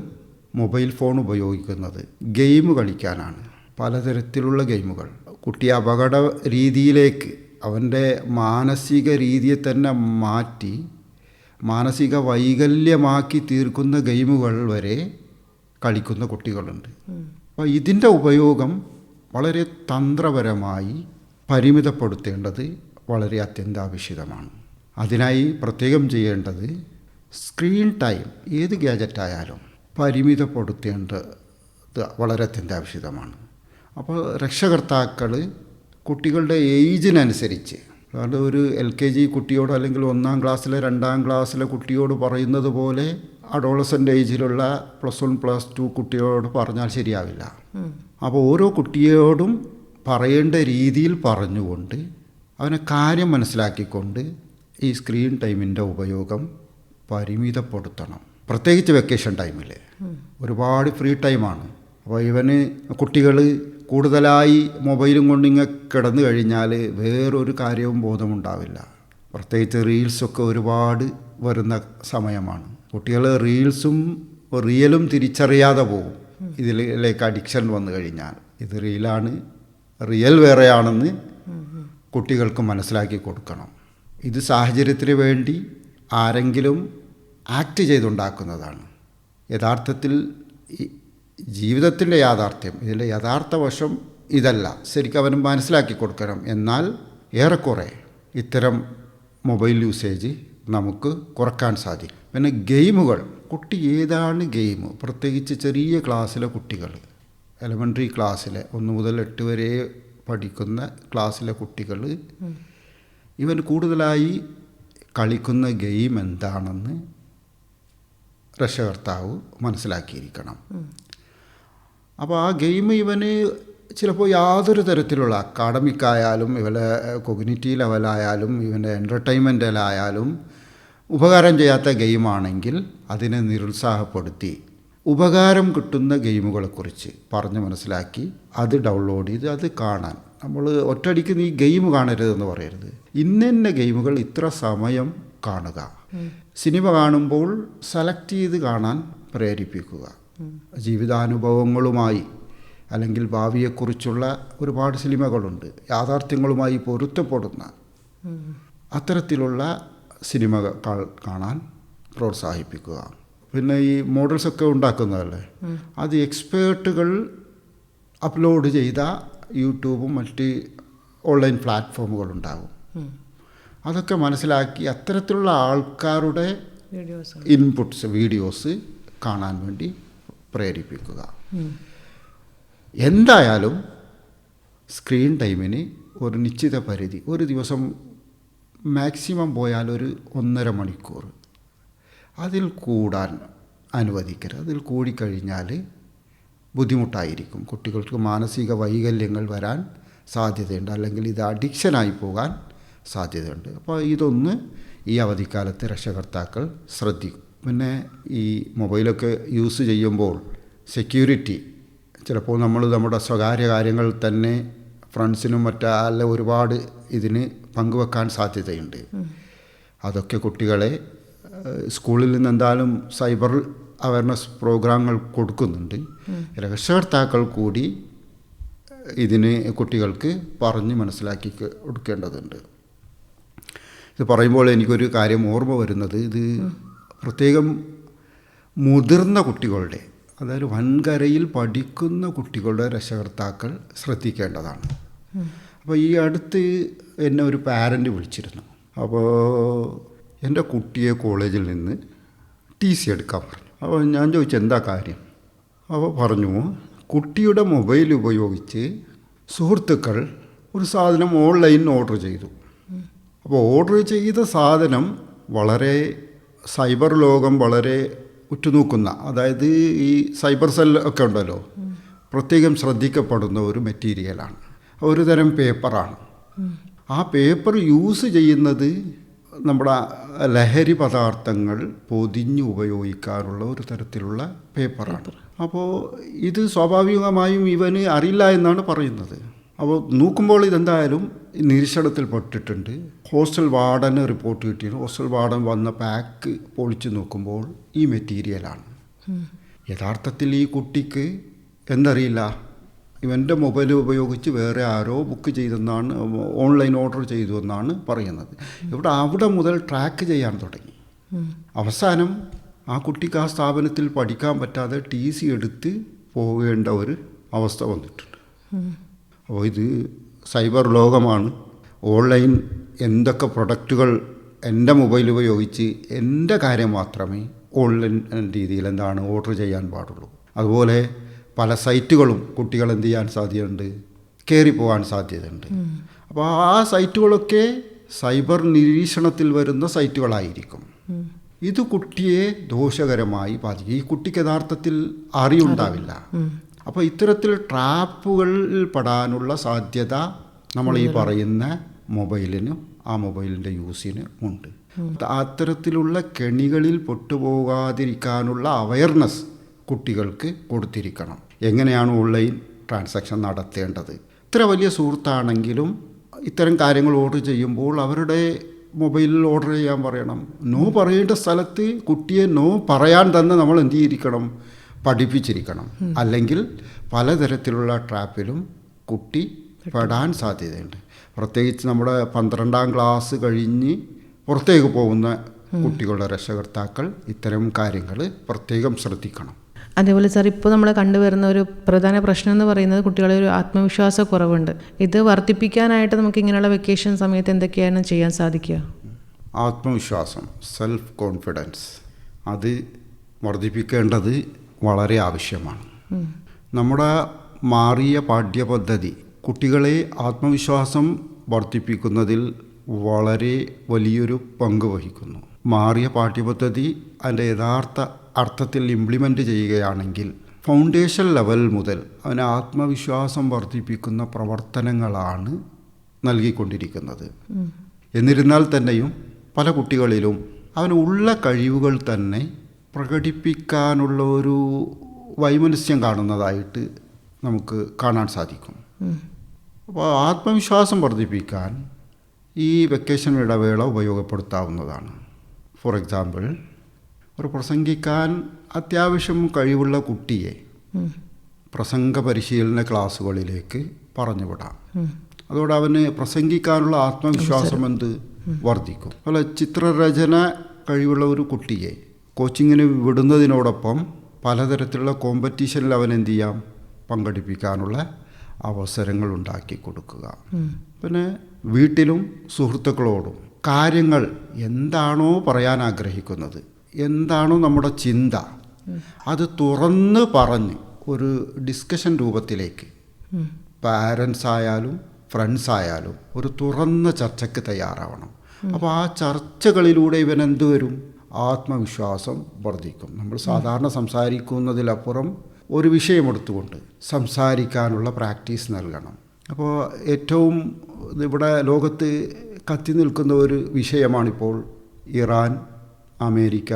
മൊബൈൽ ഫോൺ ഉപയോഗിക്കുന്നത് ഗെയിം കളിക്കാനാണ്. പലതരത്തിലുള്ള ഗെയിമുകൾ. കുട്ടി അപകട രീതിയിലേക്ക് അവൻ്റെ മാനസിക രീതിയെ തന്നെ മാറ്റി മാനസിക വൈകല്യമാക്കി തീർക്കുന്ന ഗെയിമുകൾ വരെ കളിക്കുന്ന കുട്ടികളുണ്ട്. അപ്പോൾ ഇതിൻ്റെ ഉപയോഗം വളരെ തന്ത്രപരമായി പരിമിതപ്പെടുത്തേണ്ടത് വളരെ അത്യന്താപേക്ഷിതമാണ്. അതിനായി പ്രത്യേകം ചെയ്യേണ്ടത് സ്ക്രീൻ ടൈം ഏത് ഗാഡ്ജറ്റായാലും പരിമിതപ്പെടുത്തേണ്ടത് വളരെ അത്യന്താപേക്ഷിതമാണ്. അപ്പോൾ രക്ഷകർത്താക്കൾ കുട്ടികളുടെ ഏജിനനുസരിച്ച്, അതായത് ഒരു LKG കുട്ടിയോട് അല്ലെങ്കിൽ 1ാം ക്ലാസ്സിലെ 2ാം ക്ലാസ്സിലെ കുട്ടിയോട് പറയുന്നത് പോലെ അഡോളസൻ്റ് ഏജിലുള്ള +1 +2 കുട്ടിയോട് പറഞ്ഞാൽ ശരിയാവില്ല. അപ്പോൾ ഓരോ കുട്ടിയോടും പറയേണ്ട രീതിയിൽ പറഞ്ഞുകൊണ്ട് അവനെ കാര്യം മനസ്സിലാക്കിക്കൊണ്ട് ഈ സ്ക്രീൻ ടൈമിൻ്റെ ഉപയോഗം പരിമിതപ്പെടുത്തണം. പ്രത്യേകിച്ച് വെക്കേഷൻ ടൈമിൽ ഒരുപാട് ഫ്രീ ടൈമാണ്. അപ്പോൾ കുട്ടികൾ കൂടുതലായി മൊബൈലും കൊണ്ട് ഇങ്ങനെ കിടന്നു കഴിഞ്ഞാൽ വേറൊരു കാര്യവും ബോധമുണ്ടാവില്ല. പ്രത്യേകിച്ച് റീൽസൊക്കെ ഒരുപാട് വരുന്ന സമയമാണ്. കുട്ടികൾ റീൽസും റിയലും തിരിച്ചറിയാതെ പോകും. ഇതിലേക്ക് അഡിക്ഷൻ വന്നു കഴിഞ്ഞാൽ ഇത് റീലാണ്, റിയൽ വേറെയാണെന്ന് കുട്ടികൾക്ക് മനസ്സിലാക്കി കൊടുക്കണം. ഇത് സാഹചര്യത്തിന് വേണ്ടി ആരെങ്കിലും ആക്ട് ചെയ്തുണ്ടാക്കുന്നതാണ്. യഥാർത്ഥത്തിൽ ജീവിതത്തിൻ്റെ യാഥാർത്ഥ്യം, ഇതിൻ്റെ യഥാർത്ഥ വശം ഇതല്ല. ശരിക്കും അവന് മനസ്സിലാക്കി കൊടുക്കണം. എന്നാൽ ഏറെക്കുറെ ഇത്തരം മൊബൈൽ യൂസേജ് നമുക്ക് കുറക്കാൻ സാധിക്കും. പിന്നെ ഗെയിമുകൾ, കുട്ടി ഏതാണ് ഗെയിം, പ്രത്യേകിച്ച് ചെറിയ ക്ലാസ്സിലെ കുട്ടികൾ, എലമെൻ്ററി ക്ലാസ്സിലെ 1 മുതൽ 8 വരെ പഠിക്കുന്ന ക്ലാസ്സിലെ കുട്ടികൾ ഇവൻ കൂടുതലായി കളിക്കുന്ന ഗെയിം എന്താണെന്ന് രക്ഷകർത്താവ് മനസ്സിലാക്കിയിരിക്കണം. അപ്പോൾ ആ ഗെയിം ഇവന് ചിലപ്പോൾ യാതൊരു തരത്തിലുള്ള അക്കാഡമിക്കായാലും ഇവൻ്റെ കൊഗ്നിറ്റീവ് ലെവലായാലും ഇവൻ്റെ എൻ്റർടൈൻമെൻറ്റിലായാലും ഉപകാരം ചെയ്യാത്ത ഗെയിമാണെങ്കിൽ അതിനെ നിരുത്സാഹപ്പെടുത്തി ഉപകാരം കിട്ടുന്ന ഗെയിമുകളെക്കുറിച്ച് പറഞ്ഞ് മനസ്സിലാക്കി അത് ഡൗൺലോഡ് ചെയ്ത് അത് കാണാൻ. നമ്മൾ ഒറ്റയടിക്ക് നീ ഗെയിം കാണരുതെന്ന് പറയരുത്. ഇന്ന ഗെയിമുകൾ ഇത്ര സമയം കാണുക. സിനിമ കാണുമ്പോൾ സെലക്ട് ചെയ്ത് കാണാൻ പ്രേരിപ്പിക്കുക. ജീവിതാനുഭവങ്ങളുമായി അല്ലെങ്കിൽ ഭാവിയെക്കുറിച്ചുള്ള ഒരുപാട് സിനിമകളുണ്ട്, യാഥാർത്ഥ്യങ്ങളുമായി പൊരുത്തപ്പെടുന്ന അത്തരത്തിലുള്ള സിനിമകൾ കാണാൻ പ്രോത്സാഹിപ്പിക്കുക. പിന്നെ ഈ മോഡൽസൊക്കെ ഉണ്ടാക്കുന്നതല്ലേ, അത് എക്സ്പേർട്ടുകൾ അപ്ലോഡ് ചെയ്ത യൂട്യൂബും മറ്റ് ഓൺലൈൻ പ്ലാറ്റ്ഫോമുകളുണ്ടാകും. അതൊക്കെ മനസ്സിലാക്കി അത്തരത്തിലുള്ള ആൾക്കാരുടെ വീഡിയോസ് കാണാൻ വേണ്ടി പ്രേരിപ്പിക്കുക. എന്തായാലും സ്ക്രീൻ ടൈമിന് ഒരു നിശ്ചിത പരിധി, ഒരു ദിവസം മാക്സിമം പോയാൽ ഒരു 1.5 മണിക്കൂർ, അതിൽ കൂടാൻ അനുവദിക്കരുത്. അതിൽ കൂടിക്കഴിഞ്ഞാൽ ബുദ്ധിമുട്ടായിരിക്കും. കുട്ടികൾക്ക് മാനസിക വൈകല്യങ്ങൾ വരാൻ സാധ്യതയുണ്ട്, അല്ലെങ്കിൽ ഇത് അഡിക്ഷനായി പോകാൻ സാധ്യതയുണ്ട്. അപ്പോൾ ഇതൊന്ന് ഈ അവധിക്കാലത്ത് രക്ഷകർത്താക്കൾ ശ്രദ്ധിക്കും. പിന്നെ ഈ മൊബൈലൊക്കെ യൂസ് ചെയ്യുമ്പോൾ സെക്യൂരിറ്റി, ചിലപ്പോൾ നമ്മൾ നമ്മുടെ സ്വകാര്യ കാര്യങ്ങൾ തന്നെ ഫ്രണ്ട്സിനും മറ്റല്ല ഒരുപാട് ഇതിന് പങ്കുവെക്കാൻ സാധ്യതയുണ്ട്. അതൊക്കെ കുട്ടികളെ സ്കൂളിൽ നിന്ന് എന്തായാലും സൈബർ അവയർനെസ് പ്രോഗ്രാമുകൾ കൊടുക്കുന്നുണ്ട്. രക്ഷകർത്താക്കൾ കൂടി ഇതിന് കുട്ടികൾക്ക് പറഞ്ഞ് മനസ്സിലാക്കി കൊടുക്കേണ്ടതുണ്ട്. ഇത് പറയുമ്പോൾ എനിക്കൊരു കാര്യം ഓർമ്മ വരുന്നത്, ഇത് പ്രത്യേകം മുതിർന്ന കുട്ടികളുടെ, അതായത് വൻകരയിൽ പഠിക്കുന്ന കുട്ടികളുടെ രക്ഷകർത്താക്കൾ ശ്രദ്ധിക്കേണ്ടതാണ്. അപ്പോൾ ഈ അടുത്ത് എന്നെ ഒരു പാരൻ്റ് വിളിച്ചിരുന്നു. അപ്പോൾ എൻ്റെ കുട്ടിയെ കോളേജിൽ നിന്ന് TC എടുക്കാൻ പറഞ്ഞു. അപ്പോൾ ഞാൻ ചോദിച്ചു എന്താ കാര്യം. അപ്പോൾ പറഞ്ഞു, കുട്ടിയുടെ മൊബൈൽ ഉപയോഗിച്ച് സുഹൃത്തുക്കൾ ഒരു സാധനം ഓൺലൈൻ ഓർഡർ ചെയ്തു. അപ്പോൾ ഓർഡർ ചെയ്ത സാധനം വളരെ സൈബർ ലോകം വളരെ ഉറ്റുനോക്കുന്ന, അതായത് ഈ സൈബർ സെൽ ഒക്കെ ഉണ്ടല്ലോ, പ്രത്യേകം ശ്രദ്ധിക്കപ്പെടുന്ന ഒരു മെറ്റീരിയലാണ്, ഒരു തരം പേപ്പറാണ്. ആ പേപ്പർ യൂസ് ചെയ്യുന്നത് നമ്മുടെ ലഹരി പദാർത്ഥങ്ങൾ പൊതിഞ്ഞ് ഉപയോഗിക്കാറുള്ള ഒരു തരത്തിലുള്ള പേപ്പറാണ്. അപ്പോൾ ഇത് സ്വാഭാവികമായും ഇവന് അറിയില്ല എന്നാണ് പറയുന്നത്. അപ്പോൾ നോക്കുമ്പോൾ ഇതെന്തായാലും നിരീക്ഷണത്തിൽ പെട്ടിട്ടുണ്ട്. ഹോസ്റ്റൽ വാർഡന് റിപ്പോർട്ട് കിട്ടിയിരുന്നു. ഹോസ്റ്റൽ വാർഡൻ വന്ന പാക്ക് പൊളിച്ച് നോക്കുമ്പോൾ ഈ മെറ്റീരിയലാണ്. യഥാർത്ഥത്തിൽ ഈ കുട്ടിക്ക് എന്തറിയില്ല, ഇവൻ്റെ മൊബൈൽ ഉപയോഗിച്ച് വേറെ ആരോ ബുക്ക് ചെയ്തെന്നാണ്, ഓൺലൈൻ ഓർഡർ ചെയ്തു എന്നാണ് പറയുന്നത്. അവിടെ മുതൽ ട്രാക്ക് ചെയ്യാൻ തുടങ്ങി. അവസാനം ആ കുട്ടിക്ക് ആ സ്ഥാപനത്തിൽ പഠിക്കാൻ പറ്റാതെ TC എടുത്ത് പോകേണ്ട ഒരു അവസ്ഥ വന്നിട്ടുണ്ട്. അപ്പോൾ ഇത് സൈബർ ലോകമാണ്. ഓൺലൈൻ എന്തൊക്കെ പ്രൊഡക്റ്റുകൾ എൻ്റെ മൊബൈൽ ഉപയോഗിച്ച് എൻ്റെ കാര്യം മാത്രമേ ഓൺലൈൻ രീതിയിൽ എന്താണ് ഓർഡർ ചെയ്യാൻ പാടുള്ളൂ. അതുപോലെ പല സൈറ്റുകളും കുട്ടികൾ എന്ത് ചെയ്യാൻ സാധ്യതയുണ്ട്, കയറിപ്പോകാൻ സാധ്യതയുണ്ട്. അപ്പോൾ ആ സൈറ്റുകളൊക്കെ സൈബർ നിരീക്ഷണത്തിൽ വരുന്ന സൈറ്റുകളായിരിക്കും. ഇത് കുട്ടിയെ ദോഷകരമായി ബാധിക്കും. ഈ കുട്ടിക്ക് യഥാർത്ഥത്തിൽ അറിവുണ്ടാവില്ല. അപ്പോൾ ഇത്തരത്തിൽ ട്രാപ്പുകളിൽ പെടാനുള്ള സാധ്യത നമ്മൾ ഈ പറയുന്ന മൊബൈലിനും ആ മൊബൈലിൻ്റെ യൂസിന് ഉണ്ട്. അത്തരത്തിലുള്ള കെണികളിൽ പെട്ടുപോകാതിരിക്കാനുള്ള അവയർനെസ് കുട്ടികൾക്ക് കൊടുത്തിരിക്കണം. എങ്ങനെയാണ് ഓൺലൈൻ ട്രാൻസാക്ഷൻ നടത്തേണ്ടത്. ഇത്ര വലിയ സുഹൃത്താണെങ്കിലും ഇത്തരം കാര്യങ്ങൾ ഓർഡർ ചെയ്യുമ്പോൾ അവരുടെ മൊബൈലിൽ ഓർഡർ ചെയ്യാൻ പറയണം. നോ പറയേണ്ട സ്ഥലത്ത് കുട്ടിയെ നോ പറയാൻ തന്നെ നമ്മൾ എന്ത് ചെയ്തിരിക്കണം, പഠിപ്പിച്ചിരിക്കണം. അല്ലെങ്കിൽ പലതരത്തിലുള്ള ട്രാപ്പിലും കുട്ടി പെടാൻ സാധ്യതയുണ്ട്. പ്രത്യേകിച്ച് നമ്മുടെ 12ാം ക്ലാസ് കഴിഞ്ഞ് പുറത്തേക്ക് പോകുന്ന കുട്ടികളുടെ രക്ഷകർത്താക്കൾ ഇത്തരം കാര്യങ്ങൾ പ്രത്യേകം ശ്രദ്ധിക്കണം. അതേപോലെ സാർ, ഇപ്പോൾ നമ്മൾ കണ്ടുവരുന്ന ഒരു പ്രധാന പ്രശ്നം എന്ന് പറയുന്നത് കുട്ടികളുടെ ഒരു ആത്മവിശ്വാസ കുറവുണ്ട്. ഇത് വർദ്ധിപ്പിക്കാനായിട്ട് നമുക്ക് ഇങ്ങനെയുള്ള വെക്കേഷൻ സമയത്ത് എന്തൊക്കെയാണ് ചെയ്യാൻ സാധിക്കുക? ആത്മവിശ്വാസം, സെൽഫ് കോൺഫിഡൻസ്, അത് വർദ്ധിപ്പിക്കേണ്ടത് വളരെ ആവശ്യമാണ്. നമ്മുടെ മാറിയ പാഠ്യപദ്ധതി കുട്ടികളെ ആത്മവിശ്വാസം വർദ്ധിപ്പിക്കുന്നതിൽ വളരെ വലിയൊരു പങ്ക് വഹിക്കുന്നു. മാറിയ പാഠ്യപദ്ധതി അതിൻ്റെ യഥാർത്ഥ അർത്ഥത്തിൽ ഇംപ്ലിമെൻ്റ് ചെയ്യുകയാണെങ്കിൽ ഫൗണ്ടേഷൻ ലെവൽ മുതൽ അവന് ആത്മവിശ്വാസം വർദ്ധിപ്പിക്കുന്ന പ്രവർത്തനങ്ങളാണ് നൽകിക്കൊണ്ടിരിക്കുന്നത്. എന്നിരുന്നാൽ തന്നെയും പല കുട്ടികളിലും അവനുള്ള കഴിവുകൾ തന്നെ പ്രകടിപ്പിക്കാനുള്ള ഒരു വൈമനസ്യം കാണുന്നതായിട്ട് നമുക്ക് കാണാൻ സാധിക്കും. അപ്പോൾ ആത്മവിശ്വാസം വർദ്ധിപ്പിക്കാൻ ഈ വെക്കേഷൻ ഇടവേള ഉപയോഗപ്പെടുത്താവുന്നതാണ്. ഫോർ എക്സാമ്പിൾ, ഒരു പ്രസംഗിക്കാൻ അത്യാവശ്യം കഴിവുള്ള കുട്ടിയെ പ്രസംഗ പരിശീലന ക്ലാസ്സുകളിലേക്ക് പറഞ്ഞുവിടാം. അതോടെ അവന് പ്രസംഗിക്കാനുള്ള ആത്മവിശ്വാസം വർദ്ധിക്കും. അതുപോലെ ചിത്രരചന കഴിവുള്ള ഒരു കുട്ടിയെ കോച്ചിങ്ങിന് വിടുന്നതിനോടൊപ്പം പലതരത്തിലുള്ള കോമ്പറ്റീഷനിൽ അവൻ എന്ത് ചെയ്യാം, പങ്കെടുപ്പിക്കാനുള്ള അവസരങ്ങൾ ഉണ്ടാക്കി കൊടുക്കുക. പിന്നെ വീട്ടിലും സുഹൃത്തുക്കളോടും കാര്യങ്ങൾ എന്താണോ പറയാൻ ആഗ്രഹിക്കുന്നത്, എന്താണോ നമ്മുടെ ചിന്ത, അത് തുറന്ന് പറഞ്ഞ് ഒരു ഡിസ്കഷൻ രൂപത്തിലേക്ക് പാരൻസ് ആയാലും ഫ്രണ്ട്സ് ആയാലും ഒരു തുറന്ന ചർച്ചയ്ക്ക് തയ്യാറാവണം. അപ്പോൾ ആ ചർച്ചകളിലൂടെ ഇവനെന്ത് വരും, ആത്മവിശ്വാസം വർദ്ധിക്കും. നമ്മൾ സാധാരണ സംസാരിക്കുന്നതിലപ്പുറം ഒരു വിഷയമെടുത്തുകൊണ്ട് സംസാരിക്കാനുള്ള പ്രാക്ടീസ് നൽകണം. അപ്പോൾ ഏറ്റവും ഇവിടെ ലോകത്ത് കത്തി നിൽക്കുന്ന ഒരു വിഷയമാണിപ്പോൾ ഇറാൻ അമേരിക്ക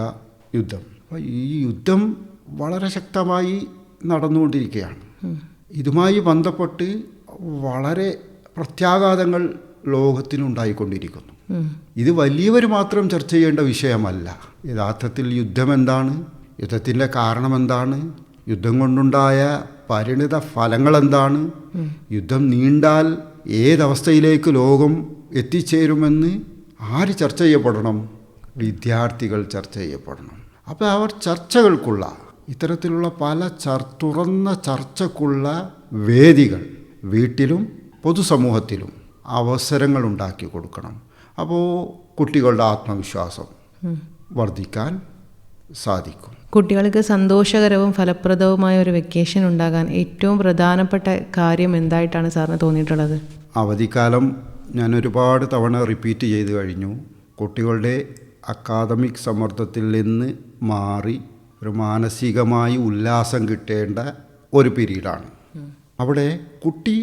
യുദ്ധം. അപ്പോൾ ഈ യുദ്ധം വളരെ ശക്തമായി നടന്നുകൊണ്ടിരിക്കുകയാണ്. ഇതുമായി ബന്ധപ്പെട്ട് വളരെ പ്രത്യാഘാതങ്ങൾ ലോകത്തിനുണ്ടായിക്കൊണ്ടിരിക്കുന്നു. ഇത് വലിയവർ മാത്രം ചർച്ച ചെയ്യേണ്ട വിഷയമല്ല. യഥാർത്ഥത്തിൽ യുദ്ധം എന്താണ്, യുദ്ധത്തിൻ്റെ കാരണം എന്താണ്, യുദ്ധം കൊണ്ടുണ്ടായ പരിണിത ഫലങ്ങൾ എന്താണ്, യുദ്ധം നീണ്ടാൽ ഏതവസ്ഥയിലേക്ക് ലോകം എത്തിച്ചേരുമെന്ന് ആര് ചർച്ച ചെയ്യപ്പെടണം? വിദ്യാർത്ഥികൾ ചർച്ച ചെയ്യപ്പെടണം. അപ്പോൾ അവർ ചർച്ചകൾക്കുള്ള ഇത്തരത്തിലുള്ള പല തുറന്ന ചർച്ചക്കുള്ള വേദികൾ വീട്ടിലും പൊതുസമൂഹത്തിലും അവസരങ്ങൾ ഉണ്ടാക്കി കൊടുക്കണം. അപ്പോൾ കുട്ടികളുടെ ആത്മവിശ്വാസം വർദ്ധിക്കാൻ സാധിക്കും. കുട്ടികൾക്ക് സന്തോഷകരവും ഫലപ്രദവുമായ ഒരു വെക്കേഷൻ ഉണ്ടാകാൻ ഏറ്റവും പ്രധാനപ്പെട്ട കാര്യം എന്തായിട്ടാണ് സാറിന് തോന്നിയിട്ടുള്ളത്? അവധിക്കാലം ഞാൻ ഒരുപാട് തവണ റിപ്പീറ്റ് ചെയ്ത് കഴിഞ്ഞു. കുട്ടികളുടെ അക്കാദമിക് സമ്മർദ്ദത്തിൽ നിന്ന് മാറി ഒരു മാനസികമായി ഉല്ലാസം കിട്ടേണ്ട ഒരു പീരീഡാണ്. അവിടെ കുട്ടി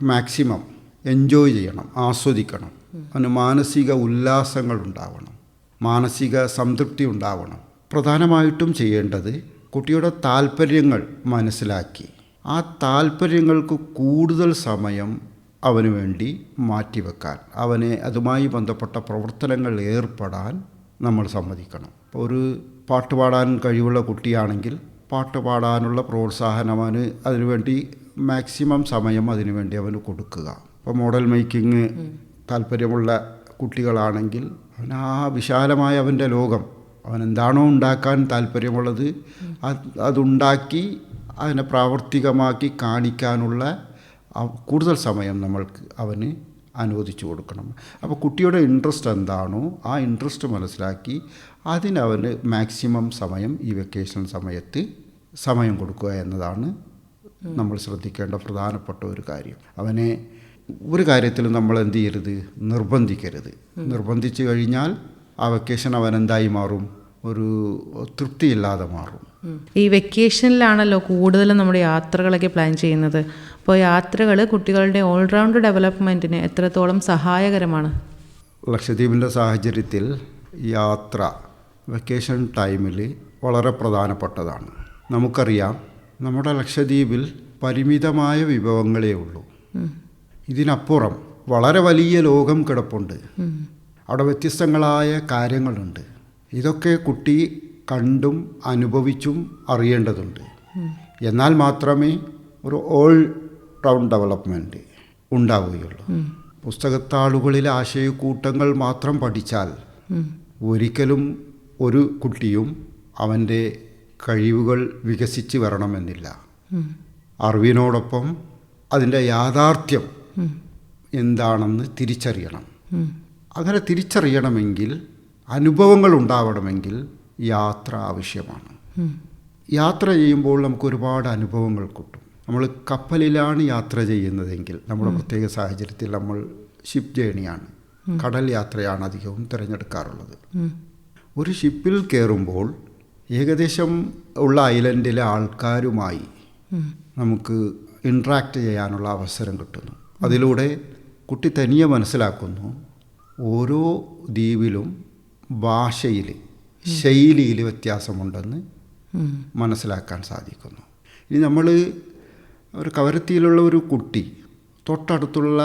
മാക്സിമം എൻജോയ് ചെയ്യണം, ആസ്വദിക്കണം. അതിന് മാനസിക ഉല്ലാസങ്ങൾ ഉണ്ടാവണം, മാനസിക സംതൃപ്തി ഉണ്ടാവണം. പ്രധാനമായിട്ടും ചെയ്യേണ്ടത് കുട്ടിയുടെ താല്പര്യങ്ങൾ മനസ്സിലാക്കി ആ താല്പര്യങ്ങൾക്ക് കൂടുതൽ സമയം അവന് വേണ്ടി മാറ്റിവെക്കാൻ, അവനെ അതുമായി ബന്ധപ്പെട്ട പ്രവർത്തനങ്ങൾ ഏർപ്പെടാൻ നമ്മൾ സമ്മതിക്കണം. ഒരു പാട്ട് പാടാൻ കഴിവുള്ള കുട്ടിയാണെങ്കിൽ പാട്ട് പാടാനുള്ള പ്രോത്സാഹനം അവന് അതിനുവേണ്ടി മാക്സിമം സമയം അതിനുവേണ്ടി അവന് കൊടുക്കുക. ഇപ്പോൾ മോഡൽ മേക്കിങ് താല്പര്യമുള്ള കുട്ടികളാണെങ്കിൽ അവൻ ആ വിശാലമായ അവൻ്റെ ലോകം, അവൻ എന്താണോ ഉണ്ടാക്കാൻ താല്പര്യമുള്ളത് അതുണ്ടാക്കി അതിനെ പ്രാവർത്തികമാക്കി കാണിക്കാനുള്ള കൂടുതൽ സമയം നമ്മൾക്ക് അവന് അനുവദിച്ചു കൊടുക്കണം. അപ്പോൾ കുട്ടിയുടെ ഇൻട്രസ്റ്റ് എന്താണോ ആ ഇൻട്രസ്റ്റ് മനസ്സിലാക്കി അതിനവന് മാക്സിമം സമയം ഈ വെക്കേഷൻ സമയത്ത് സമയം കൊടുക്കുക എന്നതാണ് നമ്മൾ ശ്രദ്ധിക്കേണ്ട പ്രധാനപ്പെട്ട ഒരു കാര്യം. അവനെ ഒരു കാര്യത്തിൽ നമ്മൾ എന്ത് ചെയ്യരുത്, നിർബന്ധിക്കരുത്. നിർബന്ധിച്ചു കഴിഞ്ഞാൽ ആ വെക്കേഷൻ അവനെന്തായി മാറും, ഒരു തൃപ്തിയില്ലാതെ മാറും. ഈ വെക്കേഷനിലാണല്ലോ കൂടുതലും നമ്മുടെ യാത്രകളൊക്കെ പ്ലാൻ ചെയ്യുന്നത്. അപ്പോൾ യാത്രകൾ കുട്ടികളുടെ ഓൾറൗണ്ട് ഡെവലപ്മെൻറ്റിന് എത്രത്തോളം സഹായകരമാണ്? ലക്ഷദ്വീപിൻ്റെ സാഹചര്യത്തിൽ യാത്ര വെക്കേഷൻ ടൈമിൽ വളരെ പ്രധാനപ്പെട്ടതാണ്. നമുക്കറിയാം, നമ്മുടെ ലക്ഷദ്വീപിൽ പരിമിതമായ വിഭവങ്ങളേ ഉള്ളൂ. ഇതിനപ്പുറം വളരെ വലിയ ലോകം കിടപ്പുണ്ട്. അവിടെ വ്യത്യസ്തങ്ങളായ കാര്യങ്ങളുണ്ട്. ഇതൊക്കെ കുട്ടി കണ്ടും അനുഭവിച്ചും അറിയേണ്ടതുണ്ട്. എന്നാൽ മാത്രമേ ഒരു ഓൾ റൗണ്ട് ഡെവലപ്മെൻറ്റ് ഉണ്ടാവുകയുള്ളൂ. പുസ്തകത്താളുകളിലെ ആശയക്കൂട്ടങ്ങൾ മാത്രം പഠിച്ചാൽ ഒരിക്കലും ഒരു കുട്ടിയും അവൻ്റെ കഴിവുകൾ വികസിച്ച് വരണമെന്നില്ല. അറിവിനോടൊപ്പം അതിൻ്റെ യാഥാർത്ഥ്യം എന്താണെന്ന് തിരിച്ചറിയണം. അങ്ങനെ തിരിച്ചറിയണമെങ്കിൽ, അനുഭവങ്ങൾ ഉണ്ടാവണമെങ്കിൽ യാത്ര ആവശ്യമാണ്. യാത്ര ചെയ്യുമ്പോൾ നമുക്ക് ഒരുപാട് അനുഭവങ്ങൾ കിട്ടും. നമ്മൾ കപ്പലിലാണ് യാത്ര ചെയ്യുന്നതെങ്കിൽ നമ്മുടെ പ്രത്യേക സാഹചര്യത്തിൽ നമ്മൾ ഷിപ്പ് ജേണിയാണ്, കടൽ യാത്രയാണ് അധികവും തിരഞ്ഞെടുക്കാറുള്ളത്. ഒരു ഷിപ്പിൽ കയറുമ്പോൾ ഏകദേശം ഉള്ള ഐലൻഡിലെ ആൾക്കാരുമായി നമുക്ക് ഇൻട്രാക്ട് ചെയ്യാനുള്ള അവസരം കിട്ടുന്നു. അതിലൂടെ കുട്ടി തനിയെ മനസ്സിലാക്കുന്നു ഓരോ ദ്വീപിലും ഭാഷയിൽ, ശൈലിയിൽ വ്യത്യാസമുണ്ടെന്ന് മനസ്സിലാക്കാൻ സാധിക്കുന്നു. ഇനി നമ്മൾ ഒരു കവരത്തിയിലുള്ള ഒരു കുട്ടി തൊട്ടടുത്തുള്ള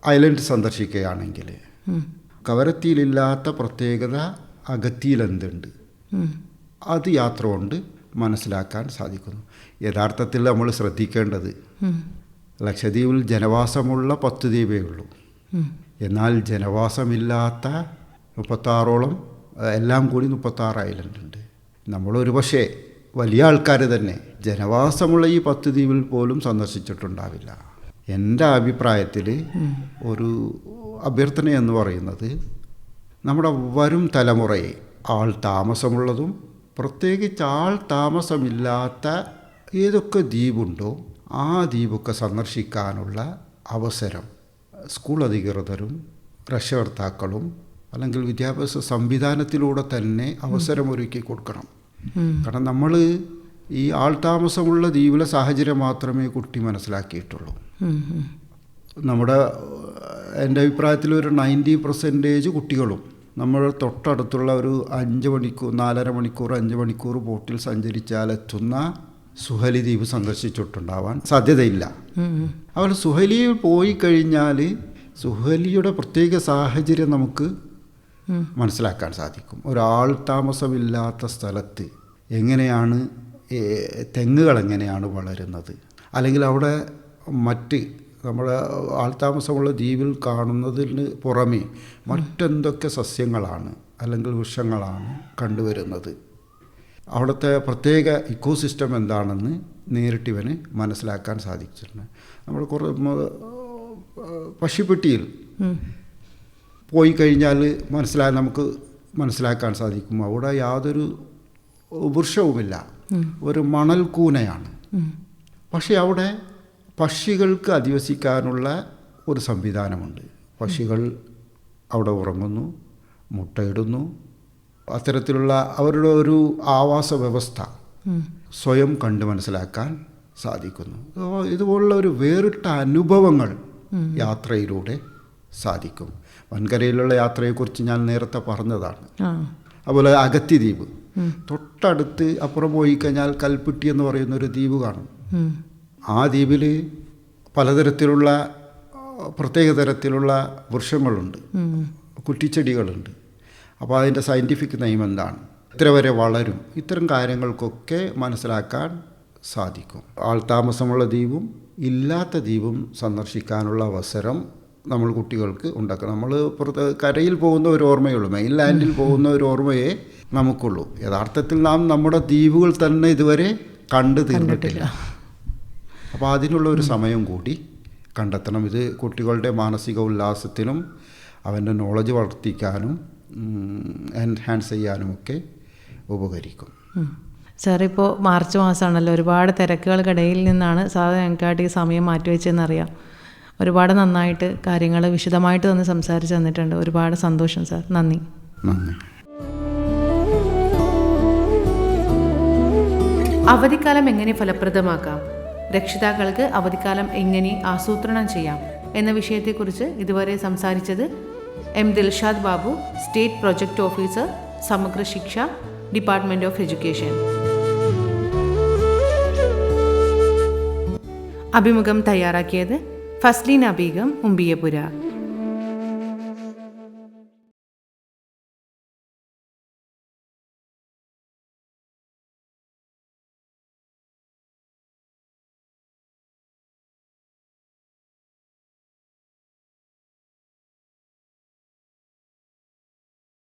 ഐലൻഡ് സന്ദർശിക്കുകയാണെങ്കിൽ കവരത്തിയിലില്ലാത്ത പ്രത്യേകത അഗത്തിയിൽ എന്തുണ്ട് അത് യാത്ര കൊണ്ട് മനസ്സിലാക്കാൻ സാധിക്കുന്നു. യഥാർത്ഥത്തിൽ നമ്മൾ ശ്രദ്ധിക്കേണ്ടത് ലക്ഷദ്വീപിൽ ജനവാസമുള്ള 10 ദ്വീപേ ഉള്ളൂ. എന്നാൽ ജനവാസമില്ലാത്ത 36ഓളം, എല്ലാം കൂടി 36 ഐലൻഡ് ഉണ്ട്. നമ്മളൊരു പക്ഷേ വലിയ ആൾക്കാർ തന്നെ ജനവാസമുള്ള ഈ 10 ദ്വീപിൽ പോലും സന്ദർശിച്ചിട്ടുണ്ടാവില്ല. എൻ്റെ അഭിപ്രായത്തിൽ ഒരു അഭ്യർത്ഥന എന്ന് പറയുന്നത് നമ്മുടെ വരും തലമുറയെ ആൾ താമസമുള്ളതും പ്രത്യേകിച്ച് ആൾ താമസമില്ലാത്ത ഏതൊക്കെ ദ്വീപുണ്ടോ ആ ദ്വീപൊക്കെ സന്ദർശിക്കാനുള്ള അവസരം സ്കൂൾ അധികൃതരും രക്ഷകർത്താക്കളും അല്ലെങ്കിൽ വിദ്യാഭ്യാസ സംവിധാനത്തിലൂടെ തന്നെ അവസരമൊരുക്കി കൊടുക്കണം. കാരണം നമ്മൾ ഈ ആൾ താമസമുള്ള ദ്വീപിലെ സാഹചര്യം മാത്രമേ കുട്ടി മനസ്സിലാക്കിയിട്ടുള്ളൂ. നമ്മുടെ എൻ്റെ അഭിപ്രായത്തിൽ ഒരു 90% കുട്ടികളും നമ്മൾ തൊട്ടടുത്തുള്ള ഒരു 5 മണിക്കൂർ 4.5 മണിക്കൂർ 5 മണിക്കൂർ ബോട്ടിൽ സഞ്ചരിച്ചാലെത്തുന്ന സുഹലി ദ്വീപ് സന്ദർശിച്ചിട്ടുണ്ടാവാൻ സാധ്യതയില്ല. അതുപോലെ സുഹലിയിൽ പോയി കഴിഞ്ഞാൽ സുഹലിയുടെ പ്രത്യേക സാഹചര്യം നമുക്ക് മനസ്സിലാക്കാൻ സാധിക്കും. ഒരാൾ താമസമില്ലാത്ത സ്ഥലത്ത് എങ്ങനെയാണ് തെങ്ങുകൾ എങ്ങനെയാണ് വളരുന്നത്, അല്ലെങ്കിൽ അവിടെ മറ്റ് നമ്മുടെ ആൾത്താമസമുള്ള ദ്വീപിൽ കാണുന്നതിന് പുറമേ മറ്റെന്തൊക്കെ സസ്യങ്ങളാണ് അല്ലെങ്കിൽ വൃക്ഷങ്ങളാണ് കണ്ടുവരുന്നത്. അവിടുത്തെ പ്രത്യേക ഇക്കോസിസ്റ്റം എന്താണെന്ന് നേരിട്ട് ഇവന് മനസ്സിലാക്കാൻ സാധിച്ചിട്ടുണ്ട്. നമ്മൾ കുറേ പക്ഷിപ്പെട്ടിയിൽ പോയി കഴിഞ്ഞാൽ നമുക്ക് മനസ്സിലാക്കാൻ സാധിക്കും, അവിടെ യാതൊരു വൃക്ഷവുമില്ല, ഒരു മണൽക്കൂനയാണ്. പക്ഷേ അവിടെ പക്ഷികൾക്ക് അധിവസിക്കാനുള്ള ഒരു സംവിധാനമുണ്ട്. പക്ഷികൾ അവിടെ ഉറങ്ങുന്നു, മുട്ടയിടുന്നു. അത്തരത്തിലുള്ള അവരുടെ ഒരു ആവാസ വ്യവസ്ഥ സ്വയം കണ്ട് മനസ്സിലാക്കാൻ സാധിക്കുന്നു. ഇതുപോലുള്ള ഒരു വേറിട്ട അനുഭവങ്ങൾ യാത്രയിലൂടെ സാധിക്കും. വൻകരയിലുള്ള യാത്രയെക്കുറിച്ച് ഞാൻ നേരത്തെ പറഞ്ഞതാണ്. അതുപോലെ അഗത്തി ദ്വീപ്, തൊട്ടടുത്ത് അപ്പുറം പോയി കഴിഞ്ഞാൽ കൽപ്പിട്ടി എന്ന് പറയുന്ന ഒരു ദ്വീപ് കാണും. ആ ദ്വീപിൽ പലതരത്തിലുള്ള പ്രത്യേക തരത്തിലുള്ള വൃക്ഷങ്ങളുണ്ട്, കുറ്റിച്ചെടികളുണ്ട്. അപ്പോൾ അതിൻ്റെ സയൻറ്റിഫിക് നെയിം എന്താണ്, ഇത്ര വരെ വളരും, ഇത്തരം കാര്യങ്ങൾക്കൊക്കെ മനസ്സിലാക്കാൻ സാധിക്കും. ആൾതാമസമുള്ള ദ്വീപും ഇല്ലാത്ത ദ്വീപും സന്ദർശിക്കാനുള്ള അവസരം നമ്മൾ കുട്ടികൾക്ക് ഉണ്ടാക്കണം. നമ്മൾ കരയിൽ പോകുന്ന ഒരു ഓർമ്മയുള്ളൂ, മെയിൻലാൻഡിൽ പോകുന്ന ഒരു ഓർമ്മയെ നമുക്കുള്ളൂ. യഥാർത്ഥത്തിൽ നാം നമ്മുടെ ദ്വീപുകൾ തന്നെ ഇതുവരെ കണ്ടു തീർന്നിട്ടില്ല. അപ്പോൾ അതിനുള്ള ഒരു സമയം കൂടി കണ്ടെത്തണം. ഇത് കുട്ടികളുടെ മാനസിക ഉല്ലാസത്തിനും അവൻ്റെ നോളജ് വർദ്ധിക്കാനും എൻഹാൻസ് ചെയ്യാനുമൊക്കെ ഉപകരിക്കും. സാർ, ഇപ്പോൾ മാർച്ച് മാസമാണല്ലോ, ഒരുപാട് തിരക്കുകൾക്കിടയിൽ നിന്നാണ് സാർ ഞങ്ങൾക്കായിട്ട് ഈ സമയം മാറ്റിവെച്ചതെന്നറിയാം. ഒരുപാട് നന്നായിട്ട് കാര്യങ്ങൾ വിശദമായിട്ട് തന്നെ സംസാരിച്ച് തന്നിട്ടുണ്ട്. ഒരുപാട് സന്തോഷം സാർ. നന്ദി. അവധിക്കാലം എങ്ങനെ ഫലപ്രദമാക്കാം, രക്ഷിതാക്കൾക്ക് അവധിക്കാലം എങ്ങനെ ആസൂത്രണം ചെയ്യാം എന്ന വിഷയത്തെക്കുറിച്ച് ഇതുവരെ സംസാരിച്ചത് M Dilshad Babu, state project officer, സമഗ്ര ശിക്ഷ, ഡിപ്പാർട്ട്മെൻറ്റ് ഓഫ് എഡ്യൂക്കേഷൻ. അഭിമുഖം തയ്യാറാക്കിയത് ഫസ്ലീന ബീഗം, ഉമ്പിയപുര.